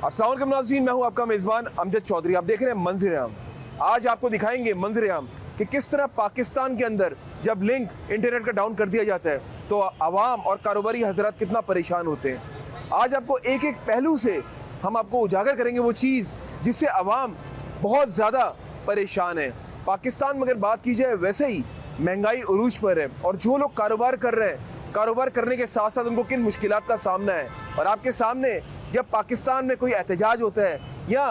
अस्सलाम वालेकुम नाज़रीन, मैं हूं आपका मेज़बान अमजद चौधरी। आप देख रहे हैं मंज़र-ए-आम। आज आपको दिखाएंगे मंज़र-ए-आम कि किस तरह पाकिस्तान के अंदर जब लिंक इंटरनेट का डाउन कर दिया जाता है तो आवाम और कारोबारी हजरात कितना परेशान होते हैं। आज आपको एक एक पहलू से हम आपको उजागर करेंगे वो चीज़ जिससे आवाम बहुत ज़्यादा परेशान है। पाकिस्तान में अगर बात की जाए वैसे ही महंगाई उरूज पर है और जो लोग कारोबार कर रहे हैं, कारोबार करने के साथ साथ उनको किन मुश्किलात का सामना है। और आपके सामने जब पाकिस्तान में कोई एहतजाज होता है या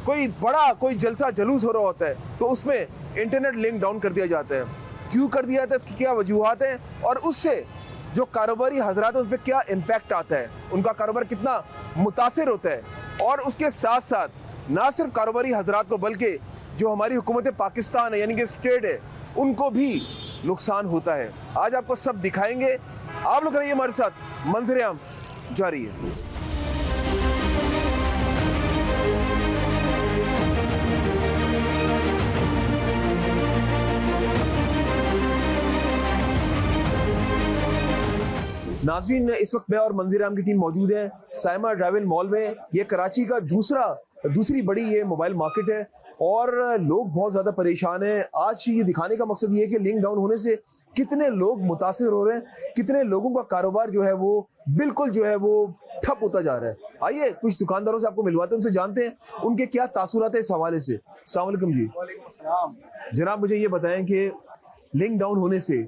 कोई जलसा जलूस हो रहा होता है तो उसमें इंटरनेट लिंक डाउन कर दिया जाता है। क्यों कर दिया जाता है, इसकी क्या वजूहत हैं और उससे जो कारोबारी हजरात है उस पर क्या इम्पैक्ट आता है, उनका कारोबार कितना मुतासिर होता है। और उसके साथ साथ ना सिर्फ कारोबारी हजरात को बल्कि जो हमारी हुकूमत पाकिस्तान है यानी कि स्टेट है उनको भी नुकसान होता है। आज आपको सब दिखाएंगे, आप लोग रहिए हमारे साथ, मंज़र-ए-आम जारी है। नाज़रीन, इस वक्त मैं और मंज़र-ए-आम की टीम मौजूद है साइमा ड्राइव-इन मॉल में। ये कराची का दूसरी बड़ी ये मोबाइल मार्केट है और लोग बहुत ज़्यादा परेशान हैं। आज ये दिखाने का मकसद ये है कि लिंक डाउन होने से कितने लोग मुतासिर हो रहे हैं, कितने लोगों का कारोबार जो है वो बिल्कुल जो है वो ठप होता जा रहा है। आइए कुछ दुकानदारों से आपको मिलवाते हैं, उनसे जानते हैं उनके क्या तासुरात है इस हवाले से। अस्सलाम वालेकुम जी। जनाब, मुझे ये बताएं कि लिंक डाउन होने से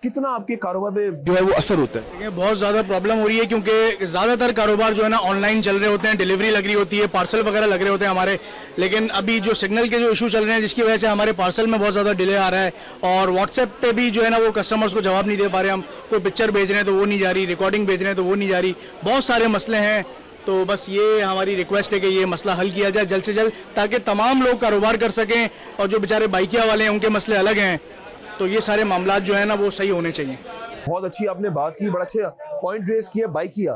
कितना आपके कारोबार पे जो है वो असर होता है? बहुत ज़्यादा प्रॉब्लम हो रही है क्योंकि ज़्यादातर कारोबार जो है ना ऑनलाइन चल रहे होते हैं, डिलीवरी लग रही होती है, पार्सल वगैरह लग रहे होते हैं हमारे। लेकिन अभी जो सिग्नल के जो इशू चल रहे हैं जिसकी वजह से हमारे पार्सल में बहुत ज़्यादा डिले आ रहा है और व्हाट्सएप पे भी जो है ना वो कस्टमर्स को जवाब नहीं दे पा रहे। हम कोई पिक्चर भेज रहे हैं तो वो नहीं जा रही, रिकॉर्डिंग भेज रहे हैं तो वो नहीं जा रही, बहुत सारे मसले हैं। तो बस ये हमारी रिक्वेस्ट है कि ये मसला हल किया जाए जल्द से जल्द ताकि तमाम लोग कारोबार कर सकें और जो बेचारे बाइकिया वाले हैं उनके मसले अलग हैं। तो ये सारे मामला जो है ना वो सही होने चाहिए। बहुत अच्छी आपने बात की, बड़ा अच्छा पॉइंट रेस किया बाइकिया।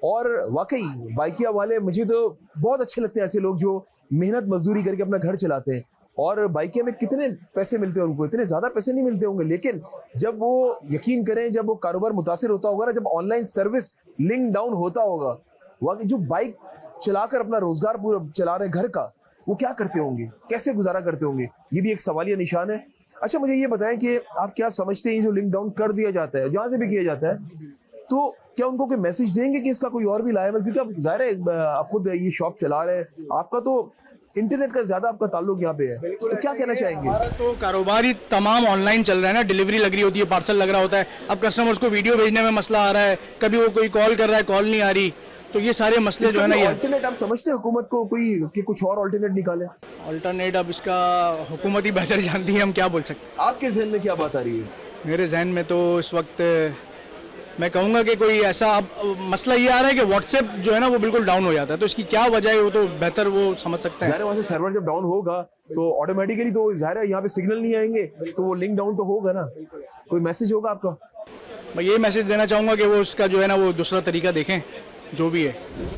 और वाकई बाइकिया वाले मुझे तो बहुत अच्छे लगते हैं, ऐसे लोग जो मेहनत मजदूरी करके अपना घर चलाते हैं। और बाइकिया में कितने पैसे मिलते हैं उनको, इतने ज़्यादा पैसे नहीं मिलते होंगे, लेकिन जब वो यकीन करें जब वो कारोबार मुतासिर होता होगा ना, जब ऑनलाइन सर्विस लिंक डाउन होता होगा, वाकई जो बाइक चलाकर अपना रोजगार पूरा चला रहे हैं घर का, वो क्या करते होंगे, कैसे गुजारा करते होंगे, ये भी एक सवालिया निशान है। अच्छा, मुझे ये बताएं कि आप क्या समझते हैं ये जो लिंक डाउन कर दिया जाता है जहां से भी किया जाता है, तो क्या उनको कोई मैसेज देंगे कि इसका कोई और भी लाएबल, क्योंकि आप जाहिर है आप खुद ये शॉप चला रहे हैं, आपका तो इंटरनेट का ज्यादा आपका ताल्लुक यहाँ पे है, तो क्या कहना चाहेंगे? तो कारोबार ही तमाम ऑनलाइन चल रहा है ना, डिलीवरी लग रही होती है, पार्सल लग रहा होता है। अब कस्टमर्स को वीडियो भेजने में मसला आ रहा है, कभी वो कोई कॉल कर रहा है, कॉल नहीं आ रही। तो ये सारे मसले जो है ना, ये अल्टरनेट आप समझते हैं हुकूमत को कोई कि कुछ और अल्टरनेट निकाले? अल्टरनेट अब इसका हुकूमत ही बेहतर जानती है, हम क्या बोल सकते हैं। आपके जहन में क्या बात आ रही है? मेरे जहन में तो इस वक्त मैं कहूँगा कि कोई ऐसा अब मसला ये आ रहा है कि व्हाट्सएप जो है ना वो बिल्कुल डाउन हो जाता है। तो इसकी क्या वजह है वो तो बेहतर वो समझ सकते हैं। ज़ाहिर है वहाँ से सर्वर जब डाउन होगा तो ऑटोमेटिकली तो ज़ाहिर है यहाँ पे सिग्नल नहीं आएंगे, तो वो लिंक डाउन तो होगा ना। कोई मैसेज होगा आपका? मैं ये मैसेज देना चाहूँगा कि वो उसका जो है ना वो दूसरा तरीका देखें जो भी है।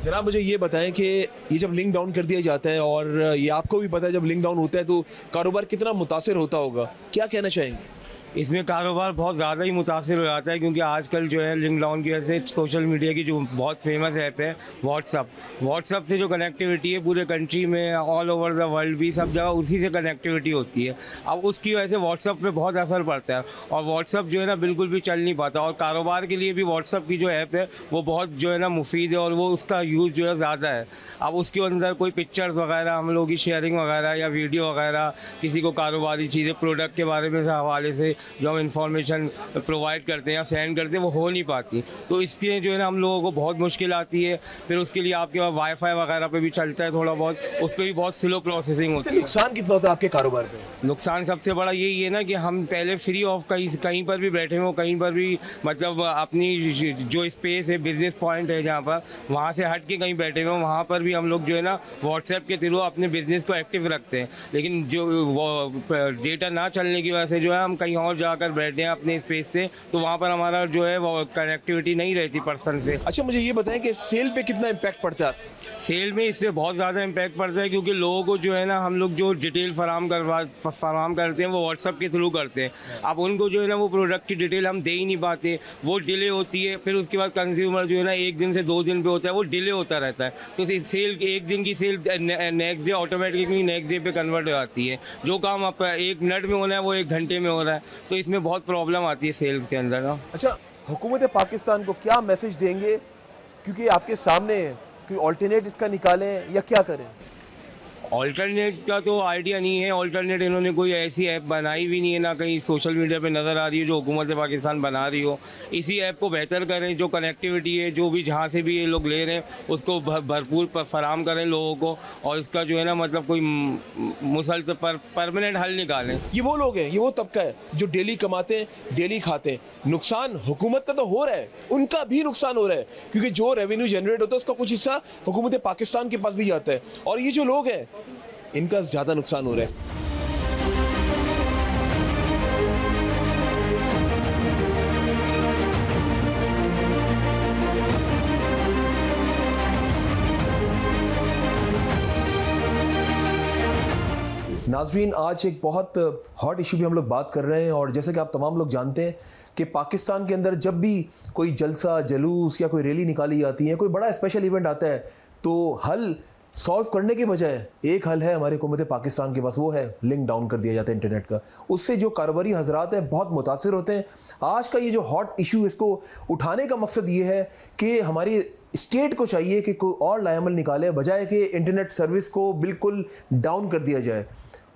जनाब, मुझे ये बताएं कि ये जब लिंक डाउन कर दिया जाता है और ये आपको भी पता है जब लिंक डाउन होता है तो कारोबार कितना मुतासिर होता होगा, क्या कहना चाहेंगे? इसमें कारोबार बहुत ज़्यादा ही मुतासिर हो जाता है क्योंकि आजकल जो है लिंक डाउन की वजह से सोशल मीडिया की जो बहुत फेमस ऐप है व्हाट्सअप से जो कनेक्टिविटी है पूरे कंट्री में, ऑल ओवर द वर्ल्ड भी सब जगह उसी से कनेक्टिविटी होती है। अब उसकी वजह से व्हाट्सअप पे बहुत असर पड़ता है और व्हाट्सअप जो है ना बिल्कुल भी चल नहीं पाता। और कारोबार के लिए भी व्हाट्सअप की जो ऐप है वो बहुत जो है ना मुफीद है और वो उसका यूज़ जो है ज़्यादा है। अब उसके अंदर कोई पिक्चर्स वगैरह, हम लोगों की शेयरिंग वगैरह या वीडियो वगैरह, किसी को कारोबारी चीज़ें, प्रोडक्ट के बारे में हवाले से जो हम इंफॉर्मेशन प्रोवाइड करते हैं या सेंड करते हैं वो हो नहीं पाती। तो इसके जो है ना हम लोगों को बहुत मुश्किल आती है। फिर उसके लिए आपके पास वाईफाई वगैरह पे भी चलता है थोड़ा बहुत, उस पर भी बहुत स्लो प्रोसेसिंग होती है। नुकसान कितना होता है आपके कारोबार पे? नुकसान सबसे बड़ा यही है ना कि हम पहले फ्री ऑफ कहीं पर भी बैठे हों, कहीं पर भी मतलब अपनी जो स्पेस है, बिजनेस पॉइंट है जहाँ पर, वहाँ से हट के कहीं बैठे हों, वहाँ पर भी हम लोग जो है ना व्हाट्सएप के थ्रू अपने बिजनेस को एक्टिव रखते हैं। लेकिन जो वो डेटा ना चलने की वजह से जो है हम कहीं और और जाकर बैठे हैं अपने स्पेस से, तो वहाँ पर हमारा जो है वो कनेक्टिविटी नहीं रहती पर्सन से। अच्छा, मुझे ये बताएं कि सेल पे कितना इम्पैक्ट पड़ता है? सेल में इससे बहुत ज़्यादा इम्पैक्ट पड़ता है, क्योंकि लोगों को जो है ना, हम लोग जो डिटेल फराम करते हैं वो व्हाट्सअप के थ्रू करते हैं। अब उनको जो है ना वो प्रोडक्ट की डिटेल हम दे ही नहीं पाते, वो डिले होती है। फिर उसके बाद कंज्यूमर जो है ना 1 दिन से 2 दिन पे होता है, वो डिले होता रहता है। तो सेल 1 दिन की sale next day automatically next day पे कन्वर्ट हो जाती है। जो काम आप 1 मिनट में होना है वो 1 घंटे में हो रहा है, तो इसमें बहुत प्रॉब्लम आती है सेल्स के अंदर ना। अच्छा, हुकूमत पाकिस्तान को क्या मैसेज देंगे, क्योंकि आपके सामने कोई ऑल्टरनेट इसका निकालें या क्या करें? ऑल्टरनेट का तो आइडिया नहीं है। ऑल्टरनेट इन्होंने कोई ऐसी ऐप बनाई भी नहीं है, ना कहीं सोशल मीडिया पे नज़र आ रही है जो हुकूमत पाकिस्तान बना रही हो। इसी ऐप को बेहतर करें, जो कनेक्टिविटी है जो भी जहाँ से भी ये लोग ले रहे हैं उसको भरपूर फराम करें लोगों को, और इसका जो है ना मतलब कोई मुसलसल परमानेंट हल निकालें। ये वो लोग हैं, ये वो तबका है जो डेली कमाते हैं, डेली खाते हैं। नुकसान हुकूमत का तो हो रहा है, उनका भी नुकसान हो रहा है, क्योंकि जो रेवेन्यू जनरेट होता है उसका कुछ हिस्सा हुकूमत पाकिस्तान के पास भी जाता है, और ये जो लोग हैं इनका ज़्यादा नुकसान हो रहा है। नाज़रीन, आज एक बहुत हॉट इशू भी हम लोग बात कर रहे हैं, और जैसे कि आप तमाम लोग जानते हैं कि पाकिस्तान के अंदर जब भी कोई जलसा, जुलूस या कोई रैली निकाली जाती है, कोई बड़ा स्पेशल इवेंट आता है, तो हल सॉल्व करने के बजाय एक हल है हमारी हुकूमत पाकिस्तान के पास, वो है लिंक डाउन कर दिया जाता है इंटरनेट का। उससे जो कारोबारी हजरात हैं बहुत मुतासिर होते हैं। आज का ये जो हॉट इशू, इसको उठाने का मकसद ये है कि हमारी स्टेट को चाहिए कि कोई और लाएमल निकाले, बजाय कि इंटरनेट सर्विस को बिल्कुल डाउन कर दिया जाए।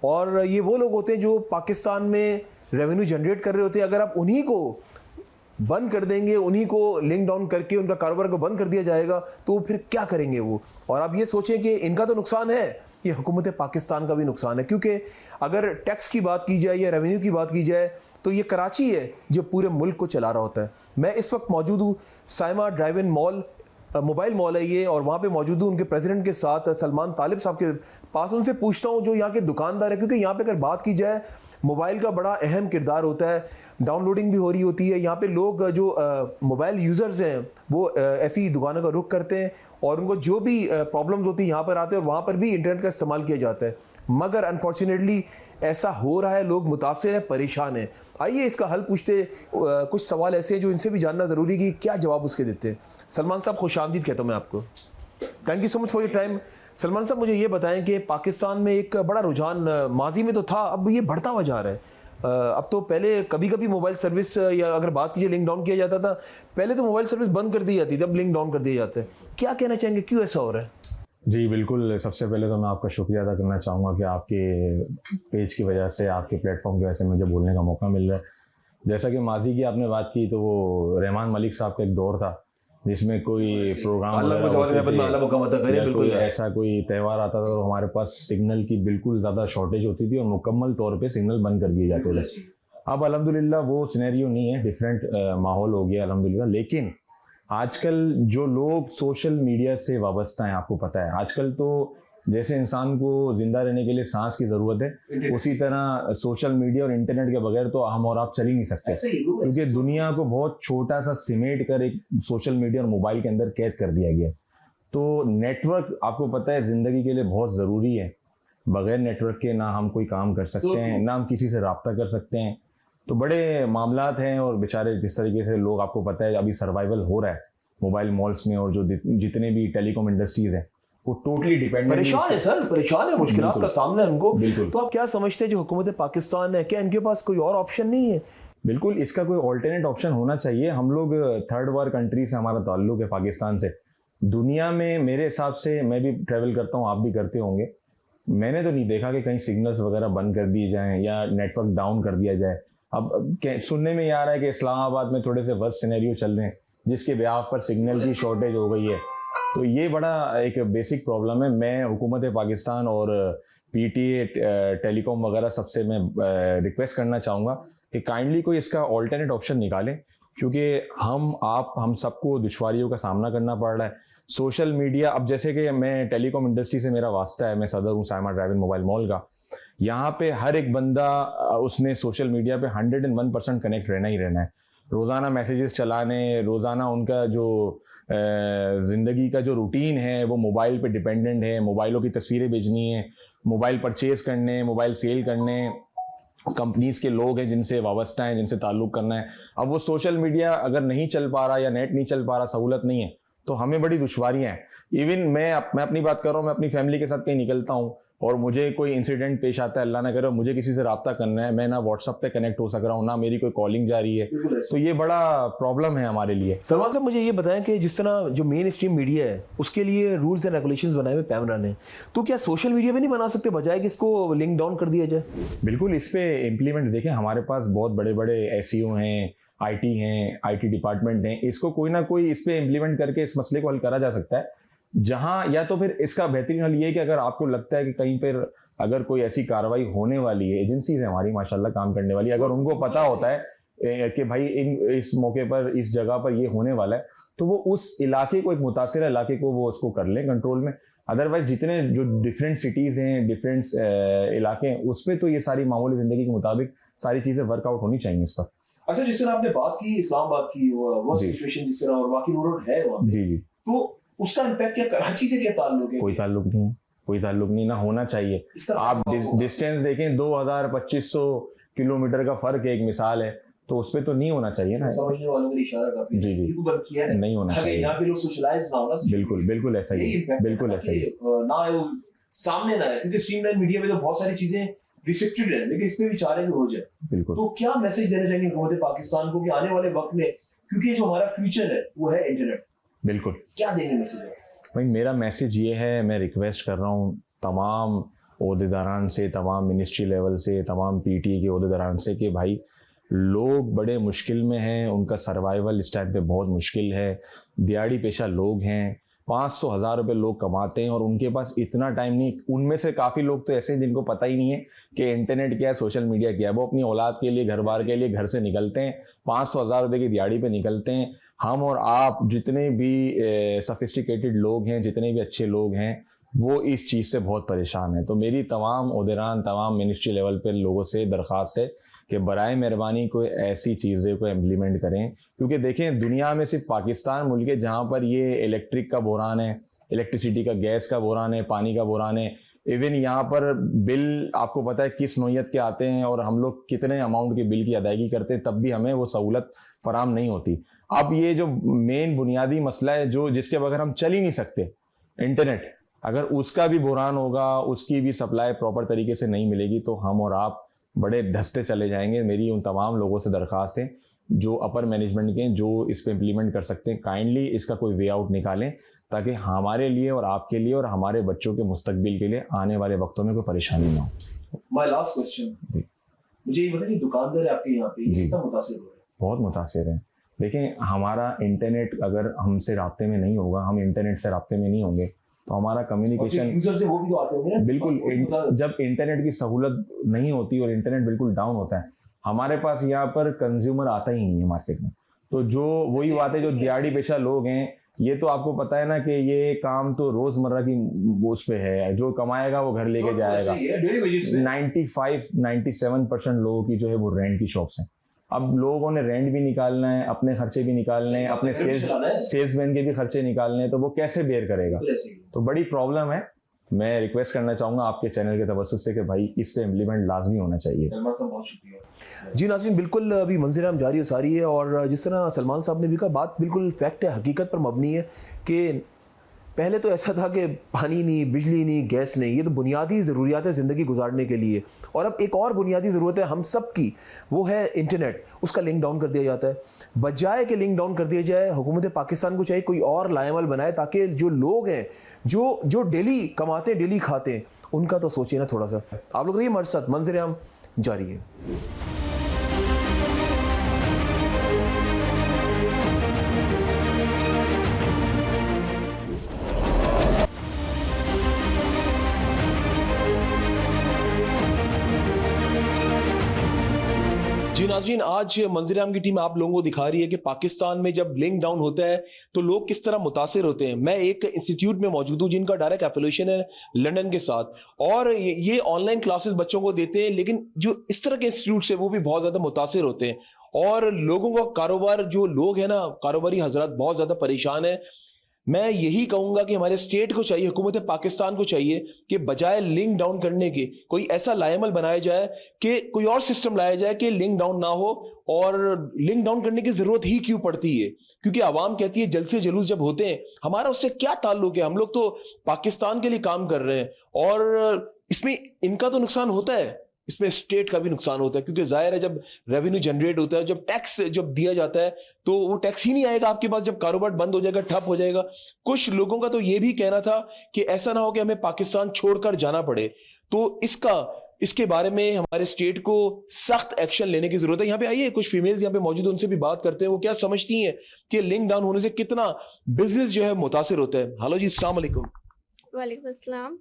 और ये वो लोग होते हैं जो पाकिस्तान में रेवेन्यू जनरेट कर रहे होते हैं। अगर आप उन्हीं को बंद कर देंगे, उन्हीं को लिंक डाउन करके उनका कारोबार को बंद कर दिया जाएगा, तो फिर क्या करेंगे वो? और आप ये सोचें कि इनका तो नुकसान है, ये हुकूमत पाकिस्तान का भी नुकसान है, क्योंकि अगर टैक्स की बात की जाए या रेवेन्यू की बात की जाए तो ये कराची है जो पूरे मुल्क को चला रहा होता है। मैं इस वक्त मौजूद हूँ साइमा ड्राइव इन मॉल, मोबाइल मॉल है ये, और वहाँ पे मौजूद हूँ उनके प्रेसिडेंट के साथ, सलमान तालिब साहब के पास। उनसे पूछता हूँ जो यहाँ के दुकानदार है, क्योंकि यहाँ पे अगर बात की जाए मोबाइल का बड़ा अहम किरदार होता है, डाउनलोडिंग भी हो रही होती है। यहाँ पे लोग जो मोबाइल यूज़र्स हैं वो ऐसी दुकानों का रुख करते हैं, और उनको जो भी प्रॉब्लम्स होती है यहाँ पर आते हैं, और वहाँ पर भी इंटरनेट का इस्तेमाल किया जाता है। मगर अनफॉर्चुनेटली ऐसा हो रहा है, लोग मुतासिर हैं, परेशान हैं। आइए इसका हल पूछते। कुछ सवाल ऐसे हैं जो इनसे भी जानना ज़रूरी है कि क्या जवाब उसके देते हैं। सलमान साहब, खुशामदीद कहता हूँ मैं आपको। Thank you so much for your time. Salman साहब, मुझे ये बताएं कि पाकिस्तान में एक बड़ा रुझान माजी में तो था, अब ये बढ़ता हुआ जा रहा है। अब तो पहले कभी कभी मोबाइल सर्विस या अगर बात कीजिए लिंक डाउन किया जाता था, पहले तो मोबाइल सर्विस बंद कर दी जाती थी, अब लिंक डाउन कर दिया जाता है। क्या कहना चाहेंगे, क्यों ऐसा हो रहा है? जी बिल्कुल, सबसे पहले तो मैं आपका शुक्रिया अदा करना चाहूँगा कि आपके पेज की वजह से, आपके प्लेटफॉर्म की वजह से मुझे बोलने का मौका मिल रहा है। जैसा कि माजी की आपने बात की, तो वो रहमान मलिक साहब का एक दौर था जिसमें कोई प्रोग्राम कोई ऐसा कोई त्यौहार आता था तो हमारे पास सिग्नल की बिल्कुल ज़्यादा शॉर्टेज होती थी और मुकम्मल तौर पे सिग्नल बंद कर दिए जाते थे। अब अल्हम्दुलिल्लाह वो सिनेरियो नहीं है, डिफरेंट माहौल हो गया अल्हम्दुलिल्लाह। लेकिन आजकल जो लोग सोशल मीडिया से वाबस्ता हैं, आपको पता है आजकल तो जैसे इंसान को जिंदा रहने के लिए सांस की ज़रूरत है, उसी तरह सोशल मीडिया और इंटरनेट के बगैर तो हम और आप चल ही नहीं सकते, क्योंकि दुनिया को बहुत छोटा सा सिमेट कर एक सोशल मीडिया और मोबाइल के अंदर कैद कर दिया गया। तो नेटवर्क आपको पता है ज़िंदगी के लिए बहुत ज़रूरी है। बगैर नेटवर्क के ना हम कोई काम कर सकते हैं, ना हम किसी से रब्ता कर सकते हैं। तो बड़े मामलात हैं, और बेचारे जिस तरीके से लोग, आपको पता है अभी सर्वाइवल हो रहा है मोबाइल मॉल्स में, और जो जितने भी टेलीकॉम इंडस्ट्रीज हैं वो टोटली डिपेंडेंट परेशान है सर, परेशान है, मुश्किलात का सामना है उनको। बिल्कुल। तो आप क्या समझते हैं जो हुकूमत पाकिस्तान है, क्या इनके पास कोई और ऑप्शन नहीं है? बिल्कुल, इसका कोई ऑल्टरनेट ऑप्शन होना चाहिए। हम लोग थर्ड वर्ल्ड कंट्री से हमारा ताल्लुक है पाकिस्तान से। दुनिया में मेरे हिसाब से, मैं भी ट्रैवल करता हूँ, आप भी करते होंगे, मैंने तो नहीं देखा कि कहीं सिग्नल्स वगैरह बंद कर दिए जाएं या नेटवर्क डाउन कर दिया जाए। अब सुनने में ये आ रहा है कि इस्लामाबाद में थोड़े से वर्स्ट सिनेरियो चल रहे हैं जिसके ब्याह पर सिग्नल की शॉर्टेज हो गई है। तो ये बड़ा एक बेसिक प्रॉब्लम है। मैं हुकूमत पाकिस्तान और पीटीए टेलीकॉम वगैरह सबसे मैं रिक्वेस्ट करना चाहूँगा कि काइंडली कोई इसका ऑल्टरनेट ऑप्शन निकालें, क्योंकि हम सबको दुश्वारियों का सामना करना पड़ रहा है। सोशल मीडिया, अब जैसे कि मैं टेलीकॉम इंडस्ट्री से मेरा वास्ता है, मैं सदर हूँ साइमा ड्राइव इन मोबाइल मॉल का, यहाँ पे हर एक बंदा उसने सोशल मीडिया पे 101% कनेक्ट रहना ही रहना है। रोज़ाना मैसेजेस चलाने, रोज़ाना उनका जो ज़िंदगी का जो रूटीन है वो मोबाइल पे डिपेंडेंट है। मोबाइलों की तस्वीरें भेजनी है, मोबाइल परचेज करने, मोबाइल सेल करने, कंपनीज के लोग हैं जिनसे वाबस्ता हैं, जिनसे ताल्लुक़ करना है। अब वो सोशल मीडिया अगर नहीं चल पा रहा या नेट नहीं चल पा रहा, सहूलत नहीं है, तो हमें बड़ी दुश्वारियाँ हैं। इवन मैं अपनी बात कर रहा हूँ, मैं अपनी फैमिली के साथ कहीं निकलता हूँ और मुझे कोई इंसिडेंट पेश आता है, अल्लाह ना करे, और मुझे किसी से रब्ता करना है, मैं ना व्हाट्सएप पे कनेक्ट हो सक रहा हूँ, ना मेरी कोई कॉलिंग जा रही है, तो ये बड़ा प्रॉब्लम है हमारे लिए। सलमान साहब, मुझे ये बताएं कि जिस तरह जो मेन स्ट्रीम मीडिया है उसके लिए रूल्स एंड रेगुलेशंस बनाए हुए पैमरा ने, तो क्या सोशल मीडिया में नहीं बना सकते, बजाय कि इसको लिंक डाउन कर दिया जाए? बिल्कुल, इस पे इम्प्लीमेंट देखें, हमारे पास बहुत बड़े बड़े एसईओ हैं, आईटी हैं, आईटी डिपार्टमेंट हैं, इसको कोई ना कोई इस पे इम्प्लीमेंट करके इस मसले को हल करा जा सकता है। जहां या तो फिर इसका बेहतरीन हल ये है कि अगर आपको लगता है कि कहीं पर अगर कोई ऐसी कार्रवाई होने वाली है, एजेंसीज है हमारी माशाल्लाह काम करने वाली, अगर उनको पता होता है कि भाई इस मौके पर, इस जगह पर ये होने वाला है, तो वो उस इलाके को, एक मुतासिर इलाके को वो उसको कर लें कंट्रोल में। अदरवाइज जितने जो डिफरेंट सिटीज़ हैं, डिफरेंट इलाके हैं, उस पर तो ये सारी मामूली ज़िंदगी के मुताबिक सारी चीज़ें वर्कआउट होनी चाहिए इस पर। अच्छा, जिस तरह आपने बात की इस्लामाबाद की, वो सिचुएशन जिस तरह, और बाकी रोड है वहाँ पे, जी, तो उसका इम्पैक्ट क्या कराची से क्या ताल्लुक है? कोई ताल्लुक नहीं है, कोई ताल्लुक नहीं, ना होना चाहिए। आप डिस्टेंस देखें, 2000-2500 किलोमीटर का फर्क है, एक मिसाल है, तो उस पर तो नहीं होना चाहिए ना। समझने वालों के इशारा काफी जी, बंद किया है, नहीं होना चाहिए। यहाँ पे लोग सोशलाइज ना हो ना। बिल्कुल बिल्कुल ऐसा ही है, बिल्कुल ऐसा ही ना है, वो सामने ना है, क्योंकि स्ट्रीमलाइन मीडिया में तो बहुत सारी चीजें रिस्ट्रिक्टेड है, लेकिन इसमें भी चाह रहे हैं कि हो जाए। बिल्कुल। तो क्या मैसेज देना चाहेंगे हुकूमत पाकिस्तान को कि आने वाले वक्त में, क्योंकि जो हमारा फ्यूचर है वो है इंटरनेट, बिल्कुल, क्या देंगे मैसेज? भाई मेरा मैसेज ये है, मैं रिक्वेस्ट कर रहा हूँ तमाम ओहदेदारान से, तमाम मिनिस्ट्री लेवल से, तमाम पीटीए के ओहदेदारान से कि भाई लोग बड़े मुश्किल में हैं, उनका सर्वाइवल इस टाइम पे बहुत मुश्किल है। दिहाड़ी पेशा लोग हैं, 500-1000 रुपये लोग कमाते हैं और उनके पास इतना टाइम नहीं। उनमें से काफ़ी लोग तो ऐसे हैं जिनको पता ही नहीं है कि इंटरनेट क्या है, सोशल मीडिया क्या है। वो अपनी औलाद के लिए, घर बार के लिए घर से निकलते हैं, 500-1000 रुपये की दिहाड़ी पे निकलते हैं। हम और आप जितने भी सफिस्टिकेटेड लोग हैं, जितने भी अच्छे लोग हैं, वो इस चीज़ से बहुत परेशान हैं। तो मेरी तमाम ओहदेरान, तमाम मिनिस्ट्री लेवल पर लोगों से दरख्वास्त है कि बराए मेहरबानी कोई ऐसी चीज़ें को इम्प्लीमेंट करें, क्योंकि देखें दुनिया में सिर्फ पाकिस्तान मुल्क है जहाँ पर ये इलेक्ट्रिक का बहरान है, इलेक्ट्रिसिटी का, गैस का बहरान है, पानी का बहरान है। इवन यहाँ पर बिल आपको पता है किस नौयत के आते हैं और हम लोग कितने अमाउंट के बिल की अदायगी करते हैं, तब भी हमें वो सहूलत फराम नहीं होती। अब ये जो मेन बुनियादी मसला है, जो जिसके बगैर हम चल ही नहीं सकते, इंटरनेट, अगर उसका भी बहरान होगा, उसकी भी सप्लाई प्रॉपर तरीके से नहीं मिलेगी, तो हम और आप बड़े धंसते चले जाएंगे। मेरी उन तमाम लोगों से दरख्वास्त है जो अपर मैनेजमेंट के, जो इस पे इम्प्लीमेंट कर सकते हैं, काइंडली इसका कोई वे आउट निकालें, ताकि हमारे लिए और आपके लिए और हमारे बच्चों के मुस्तकबिल के लिए आने वाले वक्तों में कोई परेशानी ना हो। माय लास्ट क्वेश्चन, मुझे ये बताइए, दुकानदार है आपके यहाँ पे, कितना मुतासिर हो रहे हैं? बहुत मुतासिर है। देखें, हमारा इंटरनेट अगर हमसे राब्ते में नहीं होगा, हम इंटरनेट से राब्ते में नहीं होंगे, तो हमारा कम्युनिकेशन, यूजर से वो भी तो आते होंगे ना? बिल्कुल, जब इंटरनेट की सहूलत नहीं होती और इंटरनेट बिल्कुल डाउन होता है, हमारे पास यहाँ पर कंज्यूमर आता ही नहीं है मार्केट में। तो जो वही बात है, जो दिहाड़ी पेशा लोग हैं, ये तो आपको पता है ना कि ये काम तो रोजमर्रा की उस पे है, जो कमाएगा वो घर लेके जाएगा। 95-97% लोगों की जो है वो रेंट की शॉप्स हैं। अब लोगों ने रेंट भी निकालना है, अपने खर्चे भी निकालने हैं, अपने सेल्समैन के भी खर्चे निकालने हैं, तो वो कैसे बेयर करेगा? तो बड़ी प्रॉब्लम है। मैं रिक्वेस्ट करना चाहूँगा आपके चैनल के तवज्जुह से कि भाई इस पे इम्प्लीमेंट लाजमी होना चाहिए। बहुत शुक्रिया जी। नाज़रीन, बिल्कुल अभी मंज़िल-ए-आम जारी और सारी है, और जिस तरह सलमान साहब ने भी कहा, बात बिल्कुल फैक्ट है, हकीकत पर मबनी है कि पहले तो ऐसा था कि पानी नहीं, बिजली नहीं, गैस नहीं, ये तो बुनियादी ज़रूरियात है ज़िंदगी गुजारने के लिए। और अब एक और बुनियादी ज़रूरत है हम सब की, वो है इंटरनेट। उसका लिंक डाउन कर दिया जाता है। बजाय कि लिंक डाउन कर दिया जाए, हुकूमत पाकिस्तान को चाहिए कोई और लाएमल बनाए, ताकि जो लोग हैं, जो डेली कमाते हैं, डेली खाते हैं, उनका तो सोचिए ना थोड़ा सा। आप लोग रहिए हमारे साथ, मंज़िल-ए-आम जारी है। जी नाज़रीन, आज मंज़िर-ए-आम की टीम आप लोगों को दिखा रही है कि पाकिस्तान में जब लिंक डाउन होता है तो लोग किस तरह मुतासिर होते हैं। मैं एक इंस्टीट्यूट में मौजूद हूँ जिनका डायरेक्ट एफिलिएशन है लंदन के साथ, और ये ऑनलाइन क्लासेस बच्चों को देते हैं, लेकिन जो इस तरह के इंस्टीट्यूट है वो भी बहुत ज़्यादा मुतासिर होते हैं और लोगों का कारोबार, जो लोग हैं ना, कारोबारी हजरात बहुत ज़्यादा परेशान है। मैं यही कहूंगा कि हमारे स्टेट को चाहिए, हुकूमत पाकिस्तान को चाहिए कि बजाय लिंक डाउन करने के कोई ऐसा लाएमल बनाया जाए कि कोई और सिस्टम लाया जाए कि लिंक डाउन ना हो। और लिंक डाउन करने की जरूरत ही क्यों पड़ती है, क्योंकि आवाम कहती है जलसे जुलूस जब होते हैं, हमारा उससे क्या ताल्लुक है, हम लोग तो पाकिस्तान के लिए काम कर रहे हैं और इसमें इनका तो नुकसान होता है, इसमें स्टेट का भी नुकसान होता है, क्योंकि जाहिर है जब रेवेन्यू जनरेट होता है, जब टैक्स जब दिया जाता है तो वो टैक्स ही नहीं आएगा आपके पास, जब कारोबार बंद हो जाएगा, ठप हो जाएगा। कुछ लोगों का तो ये भी कहना था कि ऐसा ना हो कि हमें पाकिस्तान छोड़कर जाना पड़े, तो इसके बारे में हमारे स्टेट को सख्त एक्शन लेने की जरूरत है। यहाँ पे आइए, कुछ फीमेल्स यहाँ पे मौजूद हैं, उनसे भी बात करते हैं वो क्या समझती हैं कि लिंक डाउन होने से कितना बिजनेस जो है मुतासिर होता है। हेलो जी, अस्सलाम वालेकुम। वालेकुम अस्सलाम।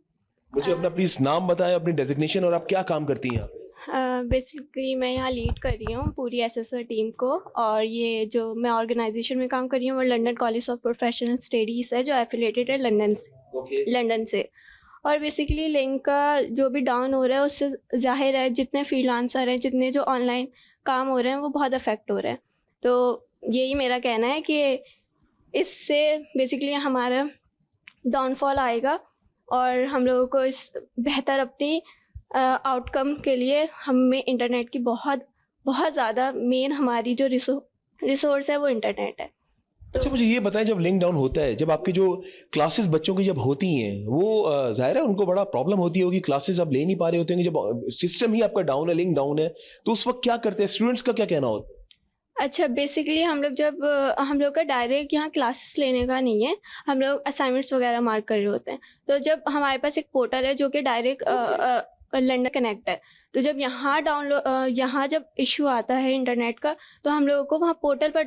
मुझे अपना प्लीज नाम बताएं, अपनी डेजिग्नेशन, और आप क्या काम करती हैं यहाँ पे? बेसिकली मैं यहाँ लीड कर रही हूँ पूरी एसएसआर टीम को, और ये जो मैं ऑर्गेनाइजेशन में काम कर रही हूँ वो London college of professional studies है, जो एफिलेटेड है लंदन से। और बेसिकली लिंक का जो भी डाउन हो रहा है उससे जाहिर है जितने फ्रीलांसर हैं, जितने जो ऑनलाइन काम हो रहे हैं वो बहुत अफेक्ट हो रहे हैं। तो यही मेरा कहना है कि इससे बेसिकली हमारा डाउनफॉल आएगा और हम लोगों को इस बेहतर अपनी आउटकम के लिए हमें इंटरनेट की बहुत बहुत ज़्यादा मेन हमारी जो रिसोर्स है वो इंटरनेट है। अच्छा, मुझे ये बताएं, जब लिंक डाउन होता है, जब आपकी जो क्लासेस बच्चों की जब होती हैं, वो जाहिर है उनको बड़ा प्रॉब्लम होती होगी, क्लासेस आप ले नहीं पा रहे होते हैं, जब सिस्टम ही आपका डाउन है, लिंक डाउन है, तो उस वक्त क्या करते हैं, स्टूडेंट्स का क्या कहना होता है? अच्छा, बेसिकली हम लोग का डायरेक्ट यहाँ क्लासेस लेने का नहीं है, हम लोग असाइनमेंट्स वगैरह मार्क कर रहे होते हैं। तो जब हमारे पास एक पोर्टल है जो कि डायरेक्ट लंदन कनेक्ट है, तो जब यहाँ जब इशू आता है इंटरनेट का, तो हम लोगों को वहाँ पोर्टल पर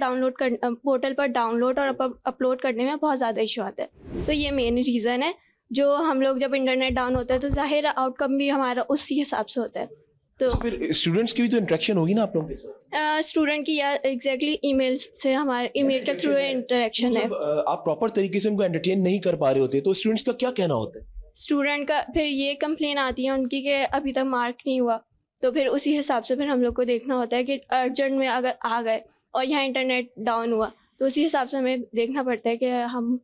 डाउनलोड और अपलोड करने में बहुत ज़्यादा इशू आता है। तो ये मेन रीज़न है, जो हम लोग जब इंटरनेट डाउन होता है तो जाहिर आउटकम भी हमारा उसी हिसाब से होता है। तो फिर स्टूडेंट्स की भी तो इंटरेक्शन होगी ना आप लोगों के साथ? स्टूडेंट की या एग्जैक्टली ईमेल से, हमारे ईमेल के थ्रू इंटरेक्शन है। आप प्रॉपर तरीके से उनको एंटरटेन नहीं कर पा रहे होते, तो स्टूडेंट्स का क्या कहना होता है? स्टूडेंट का फिर ये कंप्लेन आती है उनकी कि अभी तक मार्क नहीं हुआ, तो फिर उसी हिसाब से फिर हम लोग को देखना होता है कि अर्जेंट में अगर आ गए और यहाँ इंटरनेट डाउन हुआ तो उसी हिसाब से हमें देखना पड़ता है कि हम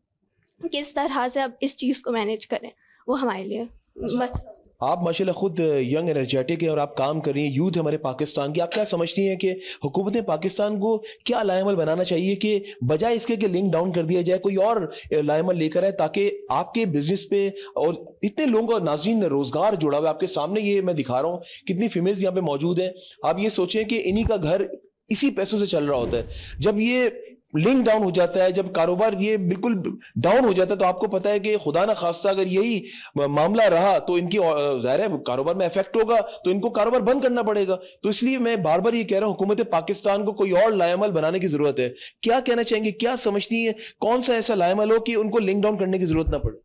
किस तरह से अब इस चीज़ को मैनेज करें, वो हमारे लिए बस। आप माशाल्लाह खुद यंग एनर्जेटिक है और आप काम कर रही हैं, यूथ है हमारे पाकिस्तान की, आप क्या समझती हैं कि हुकूमत पाकिस्तान को क्या लाएमल बनाना चाहिए कि बजाय इसके कि लिंक डाउन कर दिया जाए, कोई और लाएमल लेकर आए ताकि आपके बिजनेस पे, और इतने लोगों का नाज़रीन रोजगार जुड़ा हुआ है आपके सामने, ये मैं दिखा रहा हूँ कितनी फीमेल्स यहाँ पे मौजूद हैं। आप ये सोचें कि इन्हीं का घर इसी पैसों से चल रहा होता है। जब ये लिंक डाउन हो जाता है, जब कारोबार ये बिल्कुल डाउन हो जाता है, तो आपको पता है कि खुदा ना खास्ता अगर यही मामला रहा तो इनकी जाहिर है कारोबार में इफेक्ट होगा, तो इनको कारोबार बंद करना पड़ेगा। तो इसलिए मैं बार बार ये कह रहा हूँ, हुकूमत पाकिस्तान को कोई और लाएमल बनाने की जरूरत है। क्या कहना चाहेंगे, क्या समझती है, कौन सा ऐसा लाएमल हो कि उनको लिंक डाउन करने की जरूरत ना पड़े?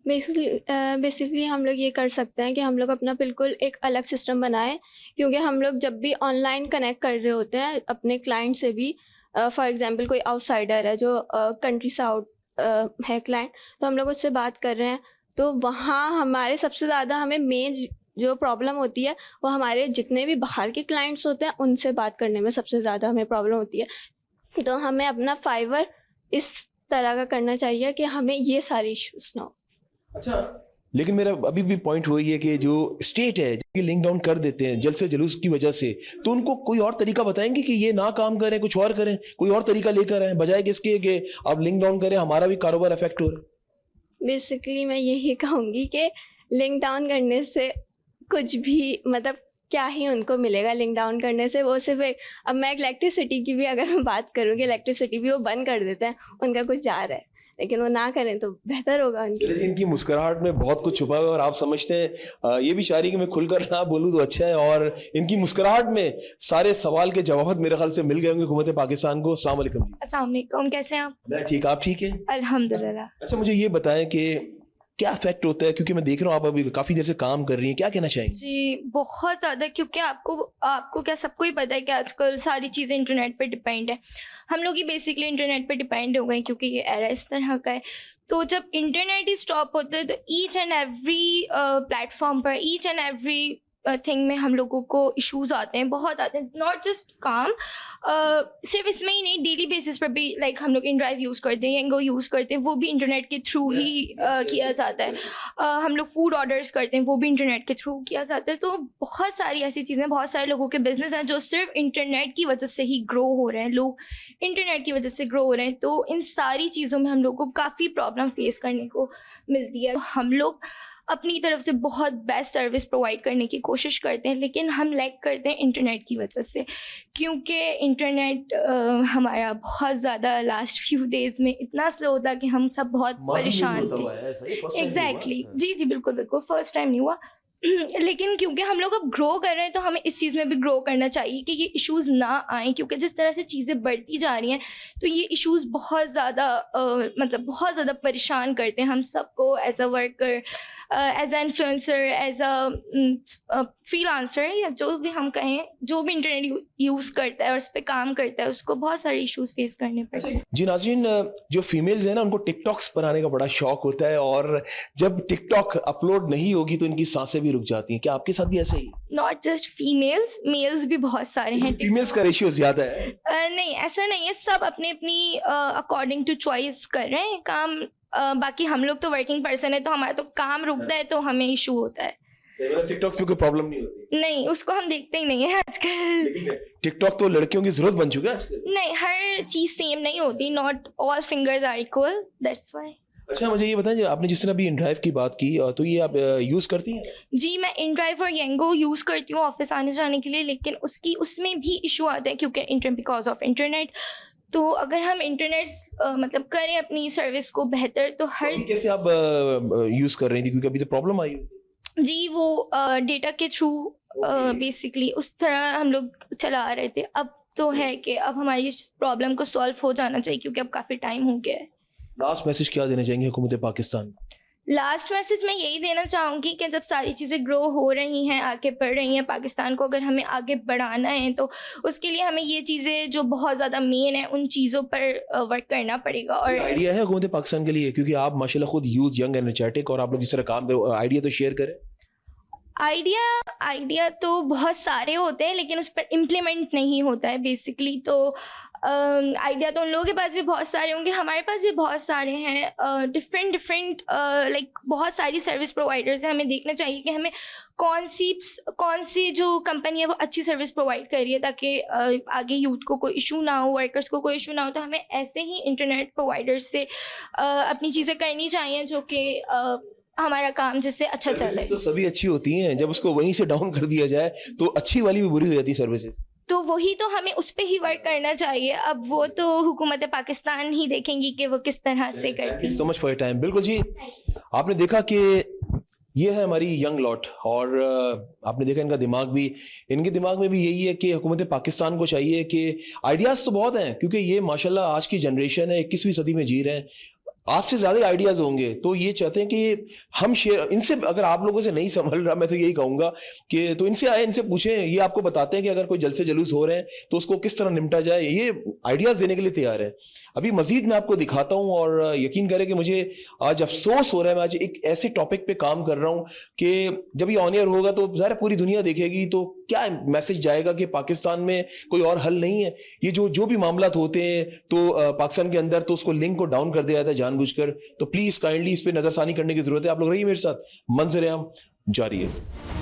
बेसिकली हम लोग ये कर सकते हैं कि हम लोग अपना बिल्कुल एक अलग सिस्टम बनाएं, क्योंकि हम लोग जब भी ऑनलाइन कनेक्ट कर रहे होते हैं अपने क्लाइंट से भी, फॉर एग्जांपल कोई आउटसाइडर है जो कंट्री से आउट है क्लाइंट, तो हम लोग उससे बात कर रहे हैं, तो वहाँ हमारे सबसे ज़्यादा हमें मेन जो प्रॉब्लम होती है वो हमारे जितने भी बाहर के क्लाइंट्स होते हैं उनसे बात करने में सबसे ज़्यादा हमें प्रॉब्लम होती है। तो हमें अपना फाइबर इस तरह का करना चाहिए कि हमें ये सारे इश्यूज ना हो। अच्छा, लेकिन मेरा अभी भी पॉइंट वही है कि जो स्टेट है जो लिंक डाउन कर देते हैं जलसे जुलूस की वजह से, तो उनको कोई और तरीका बताएंगे कि ये ना काम करें, कुछ और करें, कोई और तरीका लेकर आए, बजाय कि इसके कि अब लिंक डाउन करें, हमारा भी कारोबार अफेक्ट हो रहा है। बेसिकली मैं यही कहूँगी कि लिंक डाउन करने से कुछ भी, मतलब क्या ही उनको मिलेगा लिंक डाउन करने से, वो सिर्फ एक, अब मैं इलेक्ट्रिसिटी की भी अगर मैं बात करूँ कि इलेक्ट्रिसिटी भी वो बंद कर देते हैं, उनका कुछ जा रहा है, लेकिन वो ना करें तो बेहतर होगा उनके लिए। इनकी मुस्कुराहट में बहुत कुछ छुपा हुआ है और आप समझते हैं ये भी चाह रही कि मैं खुलकर ना बोलूं तो अच्छा है, और इनकी मुस्कुराहट में सारे सवाल के जवाब मेरे ख्याल से मिल गए होंगे हुकूमत पाकिस्तान को। अस्सलाम वालेकुम जी। अस्सलाम वालेकुम, कैसे हैं आप? मैं ठीक, आप ठीक है? अल्हम्दुलिल्लाह। अच्छा, मुझे ये बताएं कि क्या इफेक्ट होता है, क्योंकि मैं देख रहा हूँ आप अभी काफी देर से काम कर रही हैं, क्या कहना चाहेंगे? जी बहुत ज़्यादा, क्योंकि आपको क्या सबको ही पता है कि आजकल सारी चीज़ें इंटरनेट पे डिपेंड है। हम लोग ही बेसिकली इंटरनेट पे डिपेंड हो गए क्योंकि ये एरा इस तरह का है। तो जब इंटरनेट ही स्टॉप होता है तो ईच एंड एवरी प्लेटफॉर्म पर, ईच एंड एवरी थिंग में हम लोगों को इश्यूज आते हैं, बहुत आते हैं। नॉट जस्ट काम, सिर्फ इसमें ही नहीं, डेली बेसिस पर भी लाइक हम लोग InDrive यूज़ करते हैं, Yango यूज़ करते हैं, वो भी इंटरनेट के थ्रू ही किया जाता है। हम लोग फूड ऑर्डर्स करते हैं, वो भी इंटरनेट के थ्रू किया जाता है। तो बहुत सारी ऐसी चीज़ें, बहुत सारे लोगों के बिजनेस हैं जो सिर्फ इंटरनेट की वजह से ही ग्रो हो रहे हैं, लोग इंटरनेट की वजह से ग्रो हो रहे हैं। तो इन सारी चीज़ों में हम लोग को काफ़ी प्रॉब्लम फेस करने को मिलती है। हम लोग अपनी तरफ से बहुत बेस्ट सर्विस प्रोवाइड करने की कोशिश करते हैं, लेकिन हम लैग करते हैं इंटरनेट की वजह से, क्योंकि इंटरनेट हमारा बहुत ज़्यादा लास्ट फ्यू डेज में इतना स्लो था कि हम सब बहुत परेशान थे। एग्जैक्टली, जी जी बिल्कुल बिल्कुल, फर्स्ट टाइम नहीं हुआ। लेकिन क्योंकि हम लोग अब ग्रो कर रहे हैं तो हमें इस चीज़ में भी ग्रो करना चाहिए कि ये इश्यूज़ ना आएँ, क्योंकि जिस तरह से चीज़ें बढ़ती जा रही हैं तो ये इश्यूज़ बहुत ज़्यादा मतलब बहुत ज़्यादा परेशान करते हैं हम सबको, as a worker, as a influencer, as a freelancer, या जो भी हम कहें, जो भी इंटरनेट यूज़ करता है और उस पर काम करता है उसको बहुत सारे इश्यूज़ फेस करने पड़ते हैं। जी नाज़रीन, जो फीमेल्स हैं ना उनको टिकटॉक्स बनाने का बड़ा शौक होता है, और जब टिकटॉक अपलोड नहीं होगी तो इनकी सांसें भी रुक जाती हैं। क्या आपके साथ भी ऐसे ही? नॉट जस्ट फीमेल्स, मेल्स भी बहुत सारे हैं। फीमेल्स का रेशियो ज्यादा है? नहीं, ऐसा नहीं है, सब अपनी अपनी अकॉर्डिंग टू चॉइस कर रहे हैं काम। बाकी हम लोग तो वर्किंग पर्सन है तो हमारा तो काम रुकता है तो हमें इशू होता है। टिकटॉक में कोई प्रॉब्लम नहीं होती? नहीं, उसको हम देखते ही नहीं है आजकल। टिकटॉक तो लड़कियों की जरूरत बन चुका है आजकल। नहीं, हर चीज सेम नहीं होती, not all fingers are equal, that's why. अच्छा, मुझे ये बताएं, आपने जिस तरह अभी InDrive की बात की, तो ये आप यूज करती हैं? जी, मैं InDrive और Yango यूज़ करती हूँ ऑफिस आने जाने के लिए, लेकिन उसमें भी इशू आता है क्योंकि बिकॉज ऑफ इंटरनेट। तो अगर हम इंटरनेट मतलब करें अपनी सर्विस को बेहतर तो हर कैसे आप यूज कर रही थी, क्योंकि अभी तो प्रॉब्लम आई? जी, वो डेटा के थ्रू बेसिकली उस तरह हम लोग चला रहे थे। अब तो है कि अब हमारी इस प्रॉब्लम को सॉल्व हो जाना चाहिए क्योंकि अब काफ़ी टाइम हो गया है। लास्ट मैसेज क्या देना चाहेंगे हुकूमत पाकिस्तान? लास्ट मैसेज मैं यही देना चाहूँगी कि जब सारी चीज़ें ग्रो हो रही हैं, आगे बढ़ रही हैं, पाकिस्तान को अगर हमें आगे बढ़ाना है तो उसके लिए हमें ये चीज़ें जो बहुत ज़्यादा मेन है उन चीज़ों पर वर्क करना पड़ेगा। और आइडिया है हुकूमत पाकिस्तान के लिए, क्योंकि आप माशाल्लाह खुद यूथ, यंग, एनर्जेटिक, और आप लोग इस तरह काम कर, आइडिया तो शेयर करें। आइडिया तो बहुत सारे होते हैं लेकिन उस पर इम्प्लीमेंट नहीं होता है बेसिकली। तो आइडिया तो उन लोगों के पास भी बहुत सारे होंगे, हमारे पास भी बहुत सारे हैं। डिफरेंट लाइक बहुत सारी सर्विस प्रोवाइडर्स हैं। हमें देखना चाहिए कि हमें कौन सी जो कंपनी है वो अच्छी सर्विस प्रोवाइड कर रही है, ताकि आगे यूथ को कोई इशू ना हो, वर्कर्स को कोई इशू ना हो। तो हमें ऐसे ही इंटरनेट प्रोवाइडर्स से अपनी चीज़ें करनी चाहिए जो कि हमारा काम जिससे अच्छा चले। तो सभी अच्छी होती हैं, जब उसको वहीं से डाउन कर दिया जाए तो अच्छी वाली भी बुरी हो जाती है सर्विसेज। तो वही तो हमें उस पर ही वर्क करना चाहिए। अब वो तो हुकूमत पाकिस्तान ही देखेंगी कि वो किस तरह से करती है। So much for your time. बिल्कुल जी, आपने देखा कि ये है हमारी यंग लॉट, और आपने देखा इनका दिमाग भी, इनके दिमाग में भी यही है कि हुकूमत पाकिस्तान को चाहिए कि आइडियाज़ तो बहुत हैं, क्योंकि ये माशाल्लाह आज की जनरेशन है, 21वीं सदी में जी रहे हैं, आपसे ज़्यादा आइडियाज़ होंगे। तो ये चाहते हैं कि हम शेयर इनसे, अगर आप लोगों से नहीं संभल रहा, मैं तो यही कहूँगा कि तो इनसे आए, इनसे पूछें। ये आपको बताते हैं कि अगर कोई जलसे जलूस हो रहे हैं तो उसको किस तरह निपटा जाए, ये आइडियाज़ देने के लिए तैयार है। अभी मजीद मैं आपको दिखाता हूँ, और यकीन करें कि मुझे आज अफसोस हो रहा है, मैं आज एक ऐसे टॉपिक पे काम कर रहा हूँ कि जब ये ऑन एयर होगा तो ज़ाहिर पूरी दुनिया देखेगी, तो क्या मैसेज जाएगा कि पाकिस्तान में कोई और हल नहीं है। ये जो भी मामलात होते हैं तो पाकिस्तान के अंदर, तो उसको लिंक को डाउन कर दिया जाता है जानबूझकर। तो प्लीज काइंडली इस पे नजरसानी करने की जरूरत है। आप लोग रहिए मेरे साथ, मंजर-ए-आम जारी है।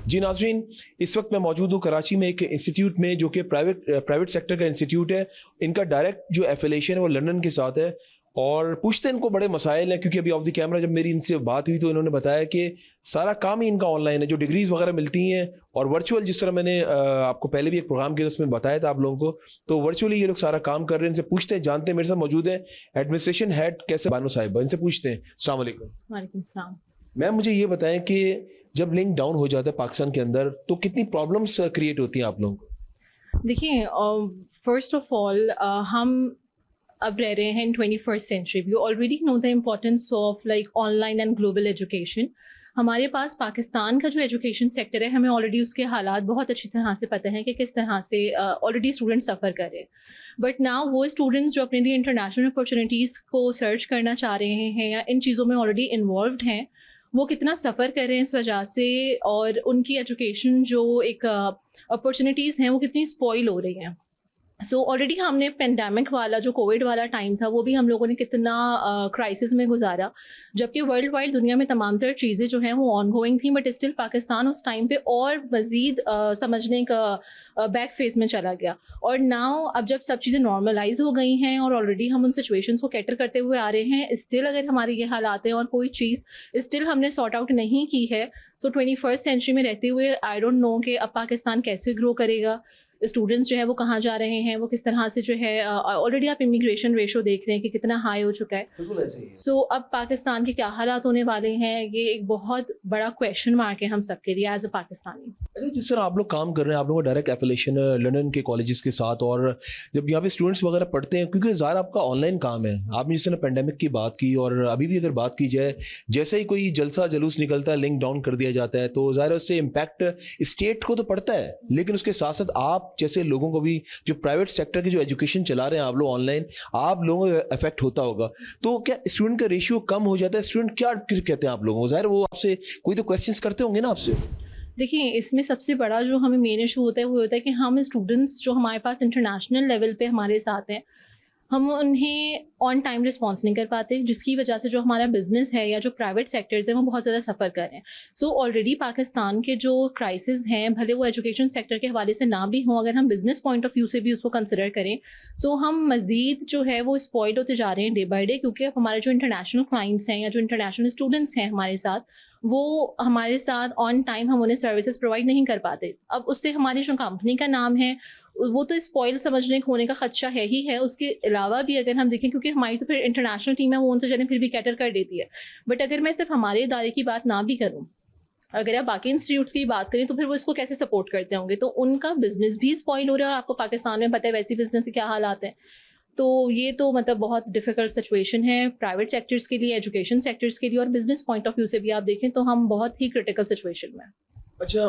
जी नाज़रीन, इस वक्त मैं मौजूद हूँ कराची में एक इंस्टीट्यूट में, जो कि प्राइवेट सेक्टर का इंस्टीट्यूट है। इनका डायरेक्ट जो एफिलिएशन है वो लंदन के साथ है, और पूछते हैं इनको बड़े मसाइल हैं, क्योंकि अभी ऑफ द कैमरा जब मेरी इनसे बात हुई तो इन्होंने बताया कि सारा काम ही इनका ऑनलाइन है, जो डिग्रीज वगैरह मिलती हैं और वर्चुअल, जिस तरह मैंने आपको पहले भी एक प्रोग्राम किया उसमें बताया था आप लोगों को, तो वर्चुअली ये लोग सारा काम कर रहे हैं। इनसे पूछते हैं, जानते हैं। मेरे साथ मौजूद है एडमिनिस्ट्रेशन हेड कैसे बानो साहिबा, इनसे पूछते हैं। अस्सलाम वालेकुम। वालेकुम सलाम। मैम, मुझे ये बताएं कि जब लिंक डाउन हो जाता है पाकिस्तान के अंदर तो कितनी प्रॉब्लम्स क्रिएट होती हैं आप लोगों को? देखिए, फर्स्ट ऑफ ऑल हम अब रह रहे हैं in 21st century. We already know the importance of like online and global education. हमारे पास पाकिस्तान का जो एजुकेशन सेक्टर है, हमें ऑलरेडी उसके हालात बहुत अच्छी तरह से पता है कि किस तरह से ऑलरेडी स्टूडेंट सफ़र कर रहे हैं. बट नाउ वो स्टूडेंट्स जो अपने लिए इंटरनेशनल अपॉर्चुनिटीज़ को सर्च करना चाह रहे हैं या इन चीज़ों में ऑलरेडी इन्वॉल्व्ड हैं, वो कितना सफ़र कर रहे हैं इस वजह से, और उनकी एजुकेशन जो एक अपॉर्चुनिटीज़ हैं वो कितनी स्पॉइल हो रही हैं. सो ऑलरेडी हमने पेंडेमिक वाला जो कोविड वाला टाइम था वो भी हम लोगों ने कितना क्राइसिस में गुजारा, जबकि वर्ल्ड वाइड दुनिया में तमाम तर चीज़ें जो हैं वो ऑन गोइंग थी, बट स्टिल पाकिस्तान उस टाइम पे और मज़ीद समझने का बैक फेज में चला गया. और नाउ अब जब सब चीज़ें नॉर्मलाइज हो गई हैं और ऑलरेडी हम उन सिचुएशंस को कैटर करते हुए आ रहे हैं, स्टिल अगर हमारे ये हालात हैं और कोई चीज़ स्टिल हमने सॉर्ट आउट नहीं की है, सो 21st सेंचुरी में रहते हुए आई डोंट नो कि अब पाकिस्तान कैसे ग्रो करेगा, स्टूडेंट्स जो है वो कहाँ जा रहे हैं, वो किस तरह से जो है, ऑलरेडी आप इमिग्रेशन रेशो देख रहे हैं कि कितना हाई हो चुका है. बिल्कुल ऐसे ही है. सो अब पाकिस्तान के क्या हालात होने वाले हैं, ये एक बहुत बड़ा क्वेश्चन मार्क है हम सबके लिए एज अ पाकिस्तानी. अच्छा, जिस तरह आप लोग काम कर रहे हैं, आप लोगों का डायरेक्ट एफिलिएशन है लंदन के कॉलेजेस के साथ, और जब यहाँ पे स्टूडेंट्स वगैरह पढ़ते हैं, क्योंकि ज़ाहिर आपका ऑनलाइन काम है, आपने जिस तरह पेंडेमिक की बात की और अभी भी अगर बात की जाए, जैसे ही कोई जलसा जलूस निकलता है, लिंक डाउन कर दिया जाता है, तो ज़ाहिर उससे इम्पैक्ट स्टेट को तो पड़ता है, लेकिन उसके साथ साथ आप जैसे लोगों को भी, जो प्राइवेट सेक्टर की जो एजुकेशन चला रहे हैं आप लोग ऑनलाइन, आप लोगों को इफेक्ट होता होगा. तो क्या स्टूडेंट का रेशियो कम हो जाता है? स्टूडेंट क्या कहते हैं आप लोगों को? ज़ाहिर वो आपसे कोई तो क्वेश्चंस करते होंगे ना आपसे. देखिए, इसमें सबसे बड़ा जो हमें मेन इशू होता है वो होता है कि हम स्टूडेंट्स जो हमारे पास इंटरनेशनल लेवल पे हमारे साथ हैं, हम उन्हें ऑन टाइम रिस्पॉन्स नहीं कर पाते, जिसकी वजह से जो हमारा बिजनेस है या जो प्राइवेट सेक्टर्स हैं वो बहुत ज़्यादा सफ़र कर रहे हैं. सो ऑलरेडी पाकिस्तान के जो क्राइसिस हैं, भले वो एजुकेशन सेक्टर के हवाले से ना भी हों, अगर हम बिजनेस पॉइंट ऑफ व्यू से भी उसको कंसिडर करें, सो हम मज़ीद जो है वो स्पॉइल्ड होते जा रहे हैं डे बाई डे, क्योंकि अब हमारे जो इंटरनेशनल क्लाइंट्स हैं या जो इंटरनेशनल स्टूडेंट्स हैं हमारे साथ, वो हमारे साथ ऑन टाइम हम उन्हें सर्विसेज प्रोवाइड नहीं कर पाते. अब उससे हमारी जो कंपनी का नाम है वो तो स्पॉइल समझने होने का खदशा है ही है. उसके अलावा भी अगर हम देखें, क्योंकि हमारी तो फिर इंटरनेशनल टीम है, वो उनसे चलें फिर भी कैटर कर देती है, बट अगर मैं सिर्फ हमारे इदारे की बात ना भी करूँ, अगर आप बाकी इंस्टीट्यूट्स की बात करें, तो फिर वो इसको कैसे सपोर्ट करते होंगे, तो उनका बिजनेस भी स्पॉइल हो रहा है. और आपको पाकिस्तान में पता है वैसी बिजनेस के क्या हालात हैं. तो ये तो मतलब बहुत डिफिकल्ट सिचुएशन है प्राइवेट सेक्टर्स के लिए, एजुकेशन सेक्टर्स के लिए, और बिजनेस पॉइंट ऑफ व्यू से भी आप देखें तो हम बहुत ही क्रिटिकल सिचुएशन में. अच्छा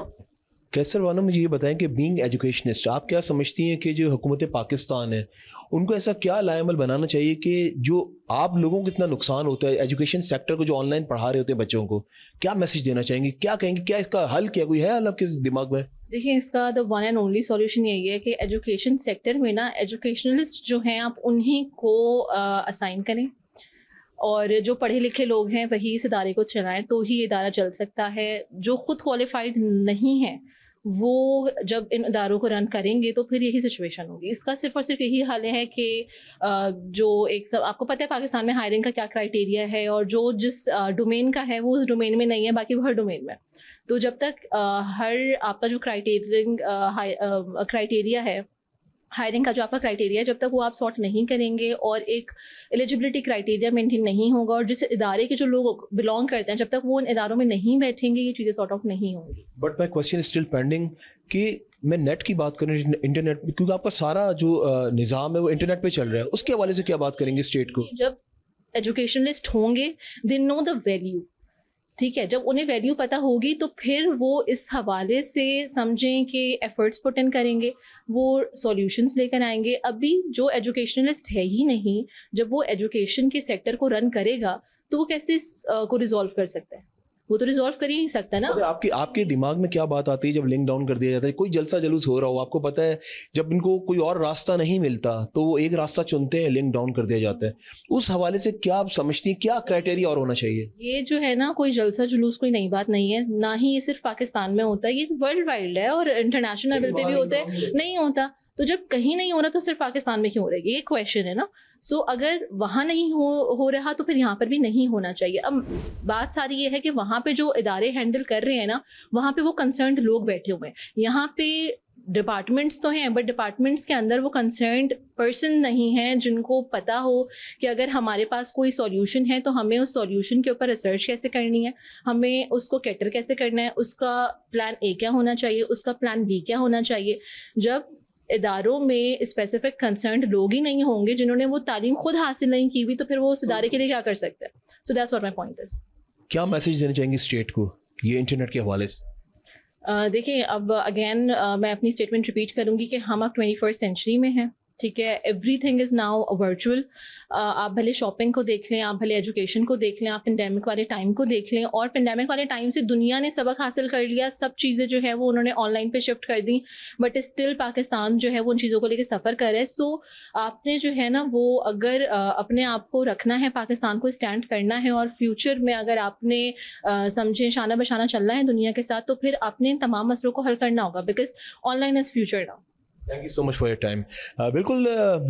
कैसर बानो, मुझे ये बताएं कि बीइंग एजुकेशनिस्ट आप क्या समझती हैं कि जो हुकूमत पाकिस्तान है उनको ऐसा क्या लाएमल बनाना चाहिए कि जो आप लोगों को इतना नुकसान होता है एजुकेशन सेक्टर को, जो ऑनलाइन पढ़ा रहे होते हैं बच्चों को, क्या मैसेज देना चाहेंगे, क्या कहेंगे, क्या इसका हल, क्या कोई है हल आपके दिमाग में? देखिए, इसका the one and only solution यही है कि एजुकेशन सेक्टर में ना एजुकेशनलिस्ट जो हैं आप उन्हीं को असाइन करें, और जो पढ़े लिखे लोग हैं वही इस इदारे को चलाएं, तो ही इदारा चल सकता है. जो खुद क्वालिफाइड नहीं है वो जब इन इदारों को रन करेंगे तो फिर यही सिचुएशन होगी. इसका सिर्फ और सिर्फ यही हल है कि जो एक सब आपको पता है पाकिस्तान में हायरिंग का क्या क्राइटेरिया है, और जो जिस डोमेन का है वो उस डोमेन में नहीं है, बाकी वो हर डोमेन में. तो जब तक हर आपका जो क्राइटेरिया है, हायरिंग का जो आपका क्राइटेरिया है, जब तक वो आप सॉर्ट नहीं करेंगे और एक एलिजिबिलिटी क्राइटेरिया मेंटेन नहीं होगा, और जिस इदारे के जो लोग बिलोंग करते हैं जब तक वो उन इदारों में नहीं बैठेंगे, ये चीज़ें सॉर्ट आउट नहीं होंगी. But my question still pending कि मैं नेट की बात करूँ, इंटरनेट, क्योंकि आपका सारा जो निज़ाम है वो इंटरनेट पे चल रहा है, उसके हवाले से क्या बात करेंगे स्टेट को? जब एजुकेशनलिस्ट होंगे दे नो द वैल्यू, ठीक है, जब उन्हें वैल्यू पता होगी तो फिर वो इस हवाले से समझें कि एफर्ट्स पुट इन करेंगे, वो सॉल्यूशंस लेकर आएंगे. अभी जो एजुकेशनलिस्ट है ही नहीं, जब वो एजुकेशन के सेक्टर को रन करेगा तो वो कैसे को रिजॉल्व कर सकता है? वो तो रिजॉल्व कर ही नहीं सकता ना. आपके दिमाग में क्या बात आती है जब लिंक डाउन कर दिया जाता है, कोई जलसा जलूस हो रहा हो, आपको पता है जब इनको कोई और रास्ता नहीं मिलता तो वो एक रास्ता चुनते हैं, लिंक डाउन कर दिया जाता है, उस हवाले से क्या आप समझती हैं, क्या क्राइटेरिया और होना चाहिए? ये जो है ना, कोई जलसा जुलूस कोई नई बात नहीं है, ना ही ये सिर्फ पाकिस्तान में होता है, ये वर्ल्ड वाइड है और इंटरनेशनल लेवल पे भी होता है. नहीं होता तो जब कहीं नहीं हो रहा तो सिर्फ पाकिस्तान में क्यों हो रहा है, ये क्वेश्चन है ना. सो अगर वहाँ नहीं हो रहा तो फिर यहाँ पर भी नहीं होना चाहिए. अब बात सारी ये है कि वहाँ पे जो इदारे हैंडल कर रहे हैं ना, वहाँ पे वो कंसर्न्ड लोग बैठे हुए हैं. यहाँ पे डिपार्टमेंट्स तो हैं बट डिपार्टमेंट्स के अंदर वो कंसर्न्ड पर्सन नहीं हैं जिनको पता हो कि अगर हमारे पास कोई सॉल्यूशन है तो हमें उस सॉल्यूशन के ऊपर रिसर्च कैसे करनी है, हमें उसको कैटर कैसे करना है, उसका प्लान ए क्या होना चाहिए, उसका प्लान बी क्या होना चाहिए। जब इदारों में स्पेसिफिक कंसर्न्ड लोग ही नहीं होंगे जिन्होंने वो तालीम खुद हासिल नहीं की हुई, तो फिर वो उस इदारे के लिए क्या कर सकते हैं। So that's what my point is. क्या मैसेज देना चाहेंगे स्टेट को ये इंटरनेट के हवाले से? देखिए, अब अगेन मैं अपनी स्टेटमेंट रिपीट करूंगी कि हम अब 21st सेंचुरी में हैं, ठीक है। Everything is now virtual. आप भले शॉपिंग को देख लें, आप भले एजुकेशन को देख लें, आप पेंडेमिक वाले टाइम को देख लें, और पेंडेमिक वाले टाइम से दुनिया ने सबक हासिल कर लिया, सब चीज़ें जो है वो उन्होंने ऑनलाइन पे शिफ्ट कर दी, बट स्टिल पाकिस्तान जो है वो उन चीज़ों को लेकर सफ़र कर रहा है। सो आपने जो है ना वो अगर अपने आप को रखना है, पाकिस्तान को स्टैंड करना है, और फ्यूचर में अगर आपने समझें शाना बशाना चलना है दुनिया के साथ, तो फिर आपने इन तमाम मसलों को हल करना होगा, because online is future now. Thank you so much for your time. बिल्कुल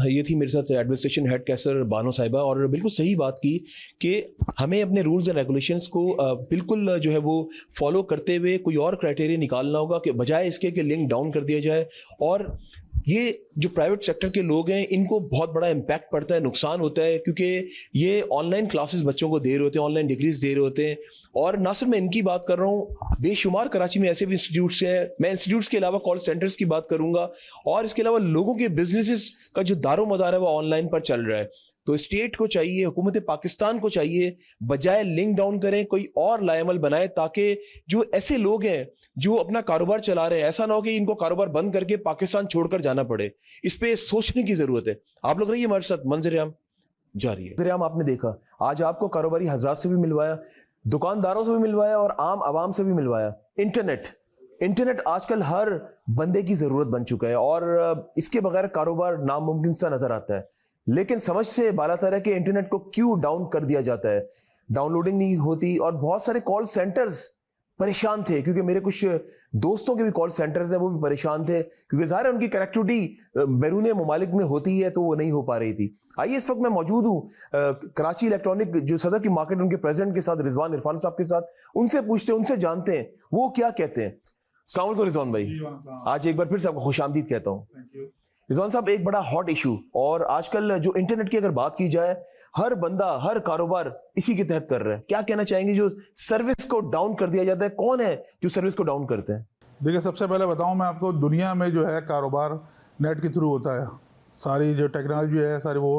ये थी मेरे साथ एडमिनिस्ट्रेशन हेड कैसर बानो साहिबा, और बिल्कुल सही बात की कि हमें अपने रूल्स एंड रेगुलेशंस को बिल्कुल जो है वो फॉलो करते हुए कोई और क्राइटेरिया निकालना होगा कि बजाय इसके कि लिंक डाउन कर दिया जाए। और ये जो प्राइवेट सेक्टर के लोग हैं इनको बहुत बड़ा इम्पैक्ट पड़ता है, नुकसान होता है, क्योंकि ये ऑनलाइन क्लासेस बच्चों को दे रहे होते हैं, ऑनलाइन डिग्रीज दे रहे होते हैं। और ना सिर्फ मैं इनकी बात कर रहा हूँ, बेशुमार कराची में ऐसे भी इंस्टीट्यूट्स हैं। मैं इंस्टीट्यूट्स के अलावा कॉल सेंटर्स की बात करूंगा, और इसके अलावा लोगों के बिजनेसेस का जो दारोमदार है वो ऑनलाइन पर चल रहा है। तो स्टेट को चाहिए, हुकूमत पाकिस्तान को चाहिए, बजाय लिंक डाउन करें कोई और लाएमल बनाए, ताकि जो ऐसे लोग हैं जो अपना कारोबार चला रहे हैं, ऐसा ना हो कि इनको कारोबार बंद करके पाकिस्तान छोड़कर जाना पड़े। इस पे सोचने की जरूरत है। आप लोग रहिए हमारे साथ, मंजर-ए-आम जारी है। मंजर-ए-आम आपने देखा, आज आपको कारोबारी हजरात से भी मिलवाया, दुकानदारों से भी मिलवाया, और आम आवाम से भी मिलवाया। इंटरनेट आजकल हर बंदे की जरूरत बन चुका है, और इसके बगैर कारोबार नामुमकिन सा नजर आता है। लेकिन समझ से बालातर है कि इंटरनेट को क्यों डाउन कर दिया जाता है। डाउनलोडिंग नहीं होती, और बहुत सारे कॉल सेंटर्स परेशान थे, क्योंकि मेरे कुछ दोस्तों के भी कॉल सेंटर्स हैं, वो भी परेशान थे, क्योंकि ज़ाहिर है उनकी कनेक्टिविटी बैरून ममालिक में होती है तो वो नहीं हो पा रही थी। आइए, इस वक्त मैं मौजूद हूँ कराची इलेक्ट्रॉनिक जो सदर की मार्केट, उनके प्रेसिडेंट के साथ, रिजवान इरफान साहब के साथ। उनसे पूछते हैं, उनसे जानते हैं वो क्या कहते हैं। अस्सलाम वालेकुम रिजवान भाई, आज एक बार फिर से आपको खुशामदीद कहता हूँ। रिजवान साहब, एक बड़ा हॉट इशू, और आजकल जो इंटरनेट की अगर बात की जाए, हर बंदा, हर कारोबार इसी के तहत कर रहा है। क्या कहना चाहेंगे, जो सर्विस को डाउन कर दिया जाता है, कौन है जो सर्विस को डाउन करते हैं? देखिए, सबसे पहले बताऊं मैं आपको, दुनिया में जो है कारोबार नेट के थ्रू होता है। सारी जो टेक्नोलॉजी है सारी वो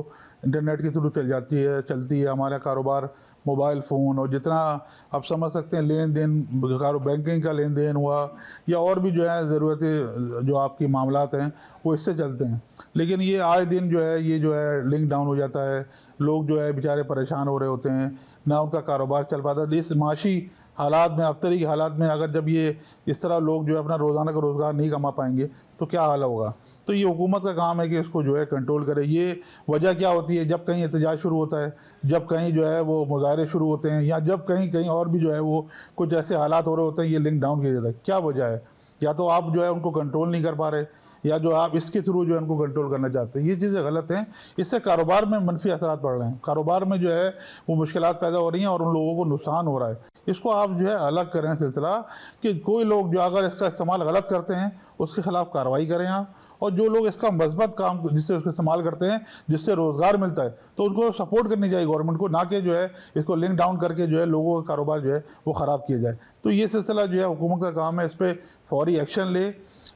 इंटरनेट के थ्रू चलती है। हमारा कारोबार मोबाइल फ़ोन, और जितना आप समझ सकते हैं लेन देन, बैंकिंग का लेन देन हुआ, या और भी जो है ज़रूरतें जो आपकी मामलात हैं वो इससे चलते हैं। लेकिन ये आए दिन जो है ये जो है लिंक डाउन हो जाता है, लोग जो है बेचारे परेशान हो रहे होते हैं, ना उनका कारोबार चल पाता। इस माशी हालात में, अफ्तरी के हालात में, अगर जब ये इस तरह लोग जो है अपना रोज़ाना का रोज़गार नहीं कमा पाएंगे तो क्या हाल होगा। तो ये हुकूमत का काम है कि इसको जो है कंट्रोल करे। ये वजह क्या होती है, जब कहीं एहतजाज शुरू होता है, जब कहीं जो है वो मुजाहरे शुरू होते हैं, या जब कहीं और भी जो है वो कुछ ऐसे हालात हो रहे होते हैं, ये लिंक डाउन किया जाता है। क्या वजह है? या तो आप जो है उनको कंट्रोल नहीं कर पा रहे, या जो आप इसके थ्रू जो है उनको कंट्रोल करना चाहते हैं। ये चीज़ें गलत हैं, इससे कारोबार में मनफी असरात पड़ रहे हैं, कारोबार में जो है वो मुश्किलात पैदा हो रही हैं, और उन लोगों को नुकसान हो रहा है। इसको आप जो है अलग करें सिलसिला, कि कोई लोग जो अगर इसका इस्तेमाल गलत करते हैं उसके खिलाफ कार्रवाई करें आप, और जो लोग इसका मस्बत काम जिससे उसको इस्तेमाल करते हैं, जिससे रोज़गार मिलता है, तो उनको सपोर्ट करनी चाहिए गवर्नमेंट को, ना कि जो है इसको लिंक डाउन करके जो है लोगों का कारोबार जो है वो ख़राब किया जाए। तो ये सिलसिला जो है हुकूमत का काम है, इस पर फौरी एक्शन ले,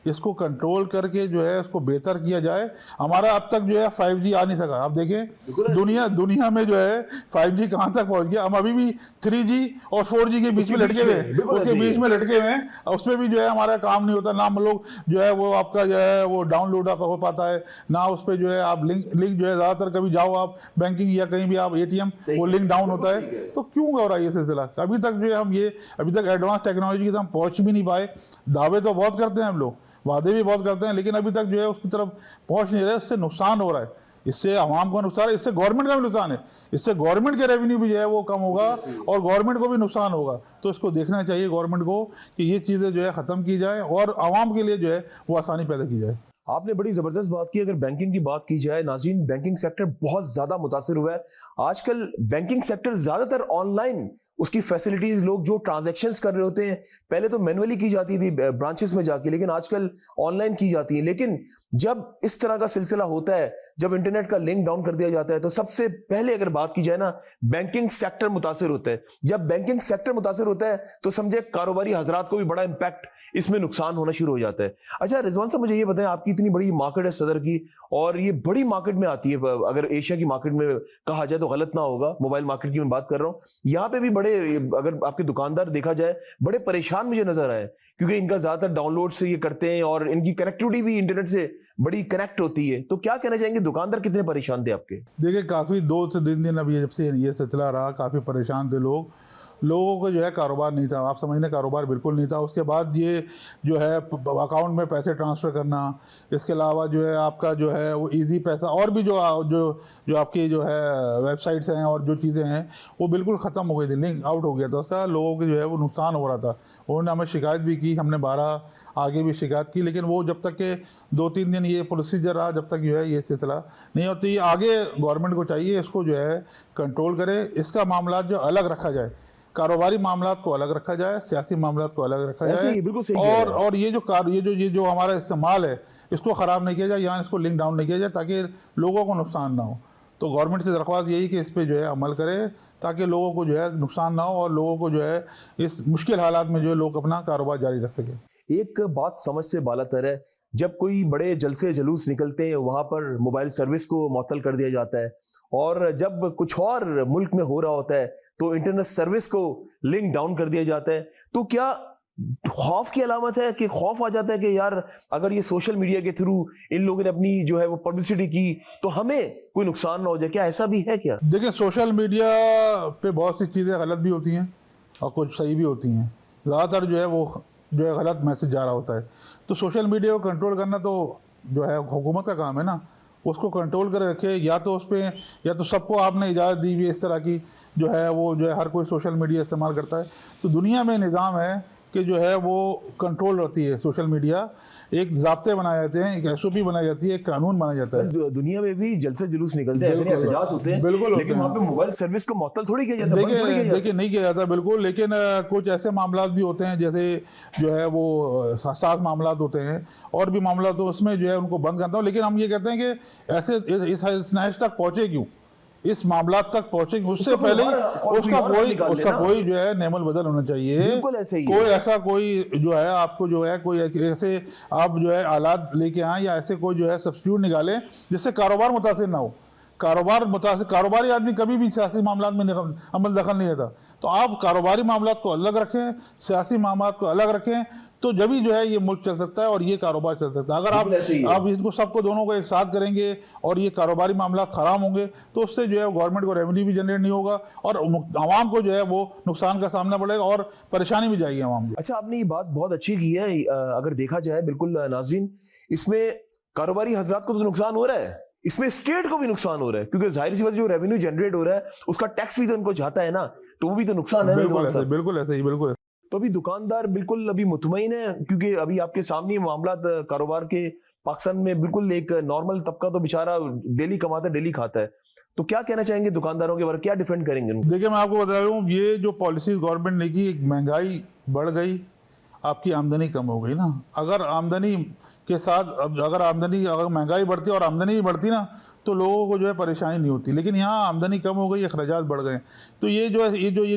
इसको कंट्रोल करके जो है इसको बेहतर किया जाए। हमारा अब तक जो है 5G आ नहीं सका। आप देखें दुनिया में जो है 5G कहाँ तक पहुँच गया। हम अभी भी 3G और 4G के बीच में लटके हुए हैं, उसके बीच में लटके हुए हैं, उस पर भी जो है हमारा काम नहीं होता। ना हम लोग जो है वो आपका जो है वो डाउनलोड हो पाता है, ना उस पर जो है आप लिंक जो है ज़्यादातर कभी जाओ आप बैंकिंग या कहीं भी आप ATM, वो लिंक डाउन होता है। तो क्यों हो रहा है ये सिलसिला? अभी तक जो है हम ये अभी तक एडवांस टेक्नोलॉजी की तरफ पहुँच भी नहीं पाए। दावे तो बहुत करते हैं हम लोग, वादे भी बहुत करते हैं, लेकिन अभी तक जो है उसकी तरफ पहुंच नहीं रहे। उससे नुकसान हो रहा है, इससे आवाम को नुकसान है, इससे गवर्नमेंट का भी नुकसान है, इससे गवर्नमेंट के रेवेन्यू भी जो है वो कम होगा और गवर्नमेंट को भी नुकसान होगा। तो इसको देखना चाहिए गवर्नमेंट को कि ये चीज़ें जो है ख़त्म की जाए और आवाम के लिए जो है वो आसानी पैदा की जाए। आपने बड़ी जबरदस्त बात की। अगर बैंकिंग की बात की जाए नाज़रीन, बैंकिंग सेक्टर बहुत ज्यादा मुतासिर हुआ है। आजकल बैंकिंग सेक्टर ज्यादातर ऑनलाइन, उसकी फैसिलिटीज, लोग जो ट्रांजैक्शंस कर रहे होते हैं, पहले तो मैनुअली की जाती थी ब्रांचेस में जाके, लेकिन आजकल ऑनलाइन की जाती है। लेकिन जब इस तरह का सिलसिला होता है, जब इंटरनेट का लिंक डाउन कर दिया जाता है, तो सबसे पहले अगर बात की जाए ना, बैंकिंग सेक्टर मुतासिर होता है। जब बैंकिंग सेक्टर मुतासिर होता है तो समझे कारोबारी हजरात को भी बड़ा इंपैक्ट, इसमें नुकसान होना शुरू हो जाता है। अच्छा रिजवान साहब, मुझे ये बताएं, आपकी इतनी बड़ी मार्केट है सदर की, और ये बड़ी मार्केट में आती है, अगर एशिया की मार्केट में कहा जाए तो गलत ना होगा, मोबाइल मार्केट की मैं बात कर रहा हूँ। यहाँ पे भी बड़े, अगर आपके दुकानदार देखा जाए, बड़े परेशान मुझे नजर आए, क्योंकि इनका ज्यादातर डाउनलोड से ये करते हैं और इनकी कनेक्टिविटी भी इंटरनेट से बड़ी कनेक्ट होती है। तो क्या कहना चाहेंगे, दुकानदार कितने परेशान थे आपके? देखिए काफ़ी 2 से 3 दिन अभी जब से ये सिलसिला रहा, काफ़ी परेशान थे लोगों को जो है कारोबार नहीं था, आप समझने कारोबार बिल्कुल नहीं था। उसके बाद ये जो है अकाउंट में पैसे ट्रांसफ़र करना, इसके अलावा जो है आपका जो है वो इजी पैसा, और भी जो आपकी जो है वेबसाइट्स हैं और जो चीज़ें हैं वो बिल्कुल ख़त्म हो गई थी, लिंक आउट हो गया था उसका, लोगों के जो है वो नुकसान हो रहा था। उन्होंने हमें शिकायत भी की, हमने 12 आगे भी शिकायत की, लेकिन वो जब तक के 2-3 दिन ये प्रोसीजर रहा, जब तक जो है ये सिलसिला नहीं होती, ये आगे गवर्नमेंट को चाहिए इसको जो है कंट्रोल करे, इसका मामला जो अलग रखा जाए, कारोबारी मामलात को अलग रखा जाए, सियासी मामलात को अलग रखा जाए, बिल्कुल सही कह रहे हैं। और ये जो हमारा इस्तेमाल है इसको ख़राब नहीं किया जाए, यहाँ इसको लिंक डाउन नहीं किया जाए, ताकि लोगों को नुकसान ना हो। तो गवर्नमेंट से दरख्वास्त यही कि इस पे जो है अमल करे, ताकि लोगों को जो है नुकसान ना हो और लोगों को जो है इस मुश्किल हालात में जो है लोग अपना कारोबार जारी रख सकें। एक बात समझ से बालातर है, जब कोई बड़े जलसे जुलूस निकलते हैं वहां पर मोबाइल सर्विस को मुअत्तल कर दिया जाता है, और जब कुछ और मुल्क में हो रहा होता है तो इंटरनेट सर्विस को लिंक डाउन कर दिया जाता है। तो क्या खौफ की अलामत है, कि खौफ आ जाता है कि यार अगर ये सोशल मीडिया के थ्रू इन लोगों ने अपनी जो है वो पब्लिसिटी की तो हमें कोई नुकसान ना हो जाए? क्या ऐसा भी है क्या? देखिए सोशल मीडिया पे बहुत सी चीज़ें गलत भी होती हैं और कुछ सही भी होती हैं। ज़्यादातर जो है वो जो है गलत मैसेज जा रहा होता है, तो सोशल मीडिया को कंट्रोल करना तो जो है हुकूमत का काम है ना, उसको कंट्रोल कर रखे। या तो उस पर, या तो सबको आपने इजाज़त दी हुई है इस तरह की जो है वो जो है हर कोई सोशल मीडिया इस्तेमाल करता है। तो दुनिया में निज़ाम है कि जो है वो कंट्रोल होती है सोशल मीडिया, एक ज़ाब्ते बनाए जाते हैं, एक SOP बनाई जाती है, एक कानून बनाया जाता है। दुनिया में भी जलसे जुलूस निकलते हैं, ऐसे नहीं एहतजाज होते हैं, बिल्कुल, लेकिन वहाँ पे मोबाइल सर्विस को मुअत्तल थोड़ी किया जाता है। देखिए नहीं किया जाता बिल्कुल, लेकिन कुछ ऐसे मामला भी होते हैं जैसे जो है वो साथ मामला होते हैं और भी मामला, तो उसमें जो है उनको बंद करता हूँ। लेकिन हम ये कहते हैं कि ऐसे इस नहज तक पहुँचे क्यों, इस मामला तक पहुंचेंगे उससे पहले उसका कोई जो है नेमल बदल होना चाहिए। कोई ऐसा कोई जो है आपको जो है कोई ऐसे आप जो है आलात लेके आए या ऐसे कोई जो है सब्स्टिट्यूट निकालें जिससे कारोबार मुतासिर ना हो। कारोबारी आदमी कभी भी सियासी मामलात में अमल दखल नहीं देता। तो आप कारोबारी मामलात को अलग रखें, सियासी मामलात को अलग रखें, तो जब ही जो है ये मुल्क चल सकता है और ये कारोबार चल सकता है। अगर आप इसको सबको दोनों को एक साथ करेंगे और ये कारोबारी मामला खराब होंगे तो उससे जो है गवर्नमेंट को रेवेन्यू भी जनरेट नहीं होगा और आवाम को जो है वो नुकसान का सामना पड़ेगा और परेशानी भी जाएगी आवाम की। अच्छा, आपने ये बात बहुत अच्छी की है। अगर देखा जाए बिल्कुल नाज़रीन, इसमें कारोबारी हजरात को तो नुकसान हो रहा है, इसमें स्टेट को भी नुकसान हो रहा है, क्योंकि जाहिर सी बात जो रेवेन्यू जनरेट हो रहा है उसका टैक्स भी तो उनको जाता है ना, तो वो भी तो नुकसान है। बिल्कुल ऐसे ही। तो अभी दुकानदार बिल्कुल अभी मुतमईन है, क्योंकि अभी आपके सामने मामला कारोबार के पाकिस्तान में बिल्कुल एक नॉर्मल तबका तो बेचारा डेली कमाता है, डेली खाता है। तो क्या कहना चाहेंगे दुकानदारों के बारे में, क्या डिफेंड करेंगे? देखिए मैं आपको बता रहा हूँ, ये जो पॉलिसीज गवर्नमेंट ने की, एक महंगाई बढ़ गई, आपकी आमदनी कम हो गई ना। अगर आमदनी के साथ अगर महंगाई बढ़ती और आमदनी भी बढ़ती ना तो लोगों को जो है परेशानी नहीं होती। लेकिन यहाँ आमदनी कम हो गई, अखराजात बढ़ गए। तो ये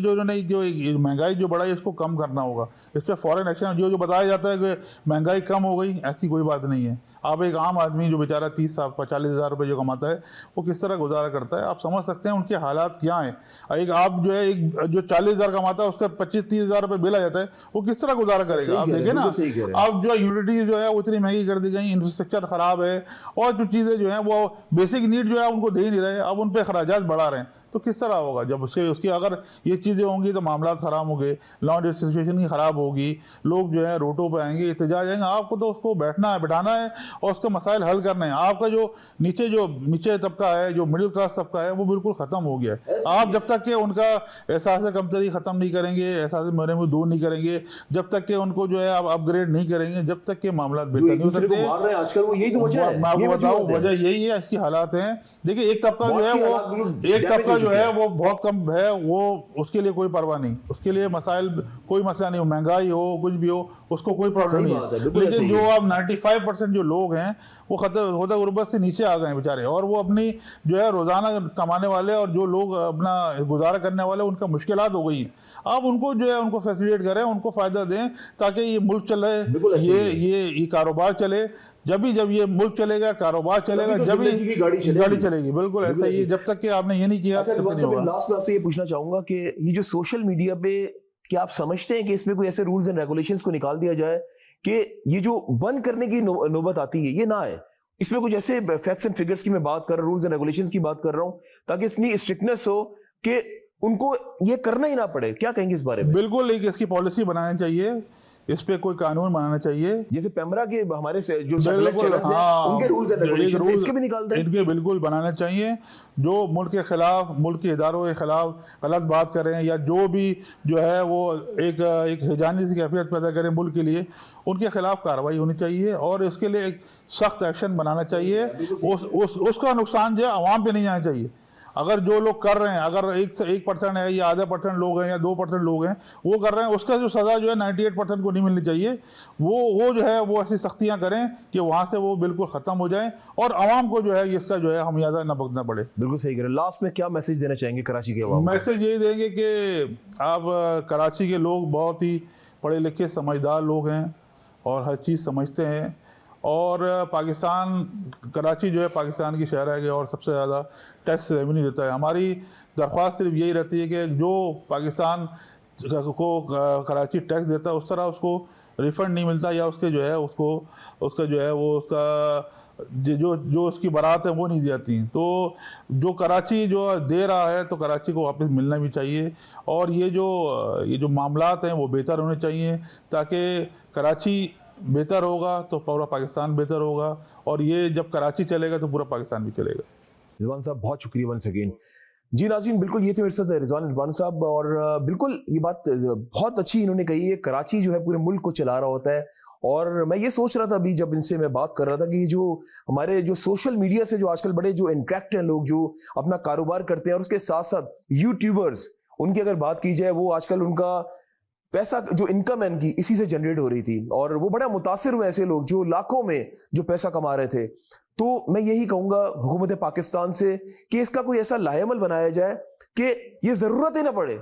जो महंगाई जो बढ़ाई इसको कम करना होगा। इस पर फॉरेन एक्शन जो बताया जाता है कि महंगाई कम हो गई, ऐसी कोई बात नहीं है। आप एक आम आदमी जो बेचारा 30-40 हज़ार रुपये जो कमाता है वो किस तरह गुजारा करता है, आप समझ सकते हैं उनके हालात क्या हैं। एक आप जो है एक जो 40 हज़ार कमाता है उसका 25-30 हज़ार रुपये बिल आ जाता है, वो किस तरह गुजारा करेगा? आप देखें ना, आप जो यूटिलिटीज जो है वो इतनी महंगी कर दी गई, इंफ्रास्ट्रक्चर ख़राब है और जो चीज़ें जो है वो बेसिक नीड जो है उनको दे ही नहीं रहे, अब उन पर अखराजात बढ़ा रहे हैं। तो किस तरह होगा? जब उसकी अगर ये चीज़ें होंगी तो मामला ख़राब होंगे, लॉ एंड ऑर्डर सिचुएशन की ख़राब होगी, लोग जो है रोडों पर आएंगे, एहतजाज आएंगे। आपको तो उसको बिठाना है और उसके मसाइल हल करने हैं। आपका जो नीचे तबका है, जो मिडिल क्लास तबका है, वो बिल्कुल ख़त्म हो गया है। आप जब तक कि उनका एहसास कमतरी ख़त्म नहीं करेंगे, एहसास मेरे में दूर नहीं करेंगे, जब तक कि उनको जो है आप अपग्रेड नहीं करेंगे, जब तक के मामला बेहतर नहीं हो सकते। आजकल वो यही तो वजह है। मैं आपको बताऊं, वजह यही है, इसकी हालात हैं। देखिए, एक तबका जो है वो बहुत कम है, वो उसके लिए कोई परवाह नहीं, उसके लिए मसाइल कोई मसला नहीं हो, महंगाई हो कुछ भी हो, उसको कोई प्रॉब्लम नहीं है। लेकिन जो अब 95% जो लोग हैं वो होदा गुर्बत से नीचे आ गए हैं बेचारे, और वो अपनी जो है रोजाना कमाने वाले और जो लोग अपना गुजारा करने वाले, उनका मुश्किलात हो गई हैं। आप उनको जो है उनको फैसिलिटेट करें, उनको फ़ायदा दें, ताकि ये मुल्क चले, ये कारोबार चले। जब ये मुल्क चलेगा, कारोबार चलेगा, जब ही गाड़ी चलेगी। बिल्कुल ऐसा ही, जब तक कि आपने ये नहीं किया तब तक नहीं होगा। लास्ट में आपसे ये पूछना चाहूंगा कि ये जो सोशल मीडिया पे, क्या आप समझते हैं कि इसमें कोई ऐसे रूल्स एंड रेगुलेशंस को निकाल दिया जाए कि ये जो बंद करने की नौबत आती है ये ना आए? इसमें कुछ ऐसे फैक्ट्स एंड फिगर्स की मैं बात कर रहा हूँ, रूल्स एंड रेगुलेशंस की बात कर रहा हूँ, ताकि इतनी स्ट्रिक्टनेस हो कि उनको ये करना ही ना पड़े। क्या कहेंगे इस बारे में? बिल्कुल, एक इसकी पॉलिसी बनानी चाहिए, इस पे कोई कानून बनाना चाहिए। जैसे पेमरा के हमारे से जो सैटेलाइट चैनल्स हैं, उनके रूल्स एंड रेगुलेशंस इसके भी निकाल दें। इनके बिल्कुल बनाने चाहिए। जो मुल्क के खिलाफ, मुल्क के इदारों के खिलाफ गलत बात करें, या जो भी जो है वो एक हिजानी सी कैफियत पैदा करें मुल्क के लिए, उनके खिलाफ कार्रवाई होनी चाहिए और इसके लिए एक सख्त एक्शन बनाना चाहिए। उसका नुकसान जो है अवाम पे नहीं आना चाहिए। अगर जो लोग कर रहे हैं, अगर 1% है या आधा % लोग हैं या 2% लोग हैं वो कर रहे हैं, उसका जो सज़ा जो है 98% को नहीं मिलनी चाहिए। वो जो है वो ऐसी सख्तियां करें कि वहाँ से वो बिल्कुल ख़त्म हो जाए और आवाम को जो है इसका जो है हमियाजा न भुगतना पड़े। बिल्कुल सही करें। लास्ट में क्या मैसेज देना चाहेंगे कराची के आवाम? मैसेज यही देंगे कि आप कराची के लोग बहुत ही पढ़े लिखे समझदार लोग हैं और हर चीज़ समझते हैं, और कराची जो है पाकिस्तान की शहर है और सबसे ज़्यादा टैक्स रेवेन्यू देता है। हमारी दरख्वास्त सिर्फ यही रहती है कि जो पाकिस्तान को कराची टैक्स देता है, उस तरह उसको रिफ़ंड नहीं मिलता, या उसके जो है उसका जो है वो उसका जो उसकी बारात है वो नहीं दी जाती। तो जो कराची जो दे रहा है तो कराची को वापस मिलना भी चाहिए, और ये जो मामलात हैं वो बेहतर होने चाहिए, ताकि कराची बेहतर होगा तो पूरा पाकिस्तान बेहतर होगा, और ये जब कराची चलेगा तो पूरा पाकिस्तान भी चलेगा। रिजवान साहब बहुत शुक्रिया वंस अगेन। जी नाज़रीन, बिल्कुल ये थे मेरे साथ रिजवान साहब, और बिल्कुल ये बात बहुत अच्छी इन्होंने कही है। कराची जो है पूरे मुल्क को चला रहा होता है, और मैं ये सोच रहा था अभी जब इनसे मैं बात कर रहा था कि जो हमारे जो सोशल मीडिया से जो आजकल बड़े जो इंटरेक्ट हैं लोग, जो अपना कारोबार करते हैं, और उसके साथ साथ यूट्यूबर्स, उनकी अगर बात की जाए, वो आजकल उनका पैसा जो इनकम है इनकी इसी से जनरेट हो रही थी, और वो बड़ा मुतासिर हुए ऐसे लोग जो लाखों में जो पैसा कमा रहे थे। तो मैं यही कहूंगा हुकूमत पाकिस्तान से कि इसका कोई ऐसा लाहेमल बनाया जाए कि ये जरूरत ही ना पड़े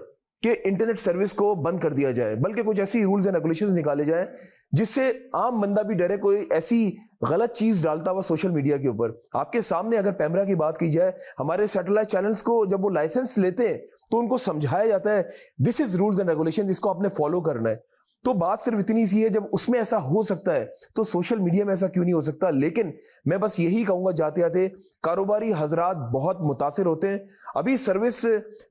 कि इंटरनेट सर्विस को बंद कर दिया जाए, बल्कि कुछ ऐसी रूल्स एंड रेगुलेशंस निकाले जाए जिससे आम बंदा भी डरे कोई ऐसी गलत चीज डालता हुआ सोशल मीडिया के ऊपर। आपके सामने अगर पैमरा की बात की जाए, हमारे सैटेलाइट चैनल्स को जब वो लाइसेंस लेते हैं तो उनको समझाया जाता है this is rules and regulation, इसको आपने फॉलो करना है। तो बात सिर्फ इतनी सी है, जब उसमें ऐसा हो सकता है तो सोशल मीडिया में ऐसा क्यों नहीं हो सकता? लेकिन मैं बस यही कहूंगा जाते जाते, कारोबारी हजरात बहुत मुतासिर होते हैं। अभी सर्विस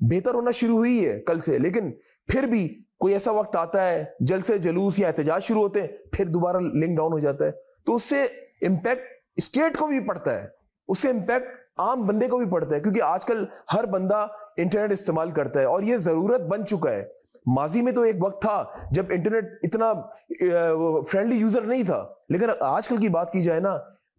बेहतर होना शुरू हुई है कल से, लेकिन फिर भी कोई ऐसा वक्त आता है जलसे जुलूस या एहतजाज शुरू होते हैं, फिर दोबारा लिंक डाउन हो जाता है। तो उससे इम्पैक्ट स्टेट को भी पड़ता है, उससे इम्पैक्ट आम बंदे को भी पड़ता है, क्योंकि आजकल हर बंदा इंटरनेट इस्तेमाल करता है और ये जरूरत बन चुका है। माजी में तो एक वक्त था जब इंटरनेट इतना फ्रेंडली यूजर नहीं था, लेकिन आजकल की बात की जाए ना,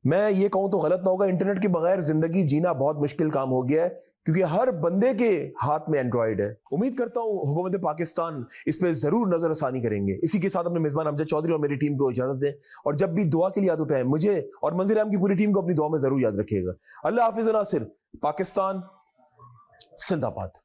मैं ये कहूं तो गलत ना होगा, इंटरनेट के बगैर जिंदगी जीना बहुत मुश्किल काम हो गया है, क्योंकि हर बंदे के हाथ में एंड्रॉइड है। उम्मीद करता हूं हुकूमत पाकिस्तान इस पे जरूर नजरसानी करेंगे। इसी के साथ अपने मेजबान अमजद चौधरी और मेरी टीम को इजाजत दें, और जब भी दुआ के लिए याद उठाएं, मुझे और मंजर आम की पूरी टीम को अपनी दुआ में जरूर याद रखिएगा। अल्लाह हाफिज नासिर। पाकिस्तान जिंदाबाद।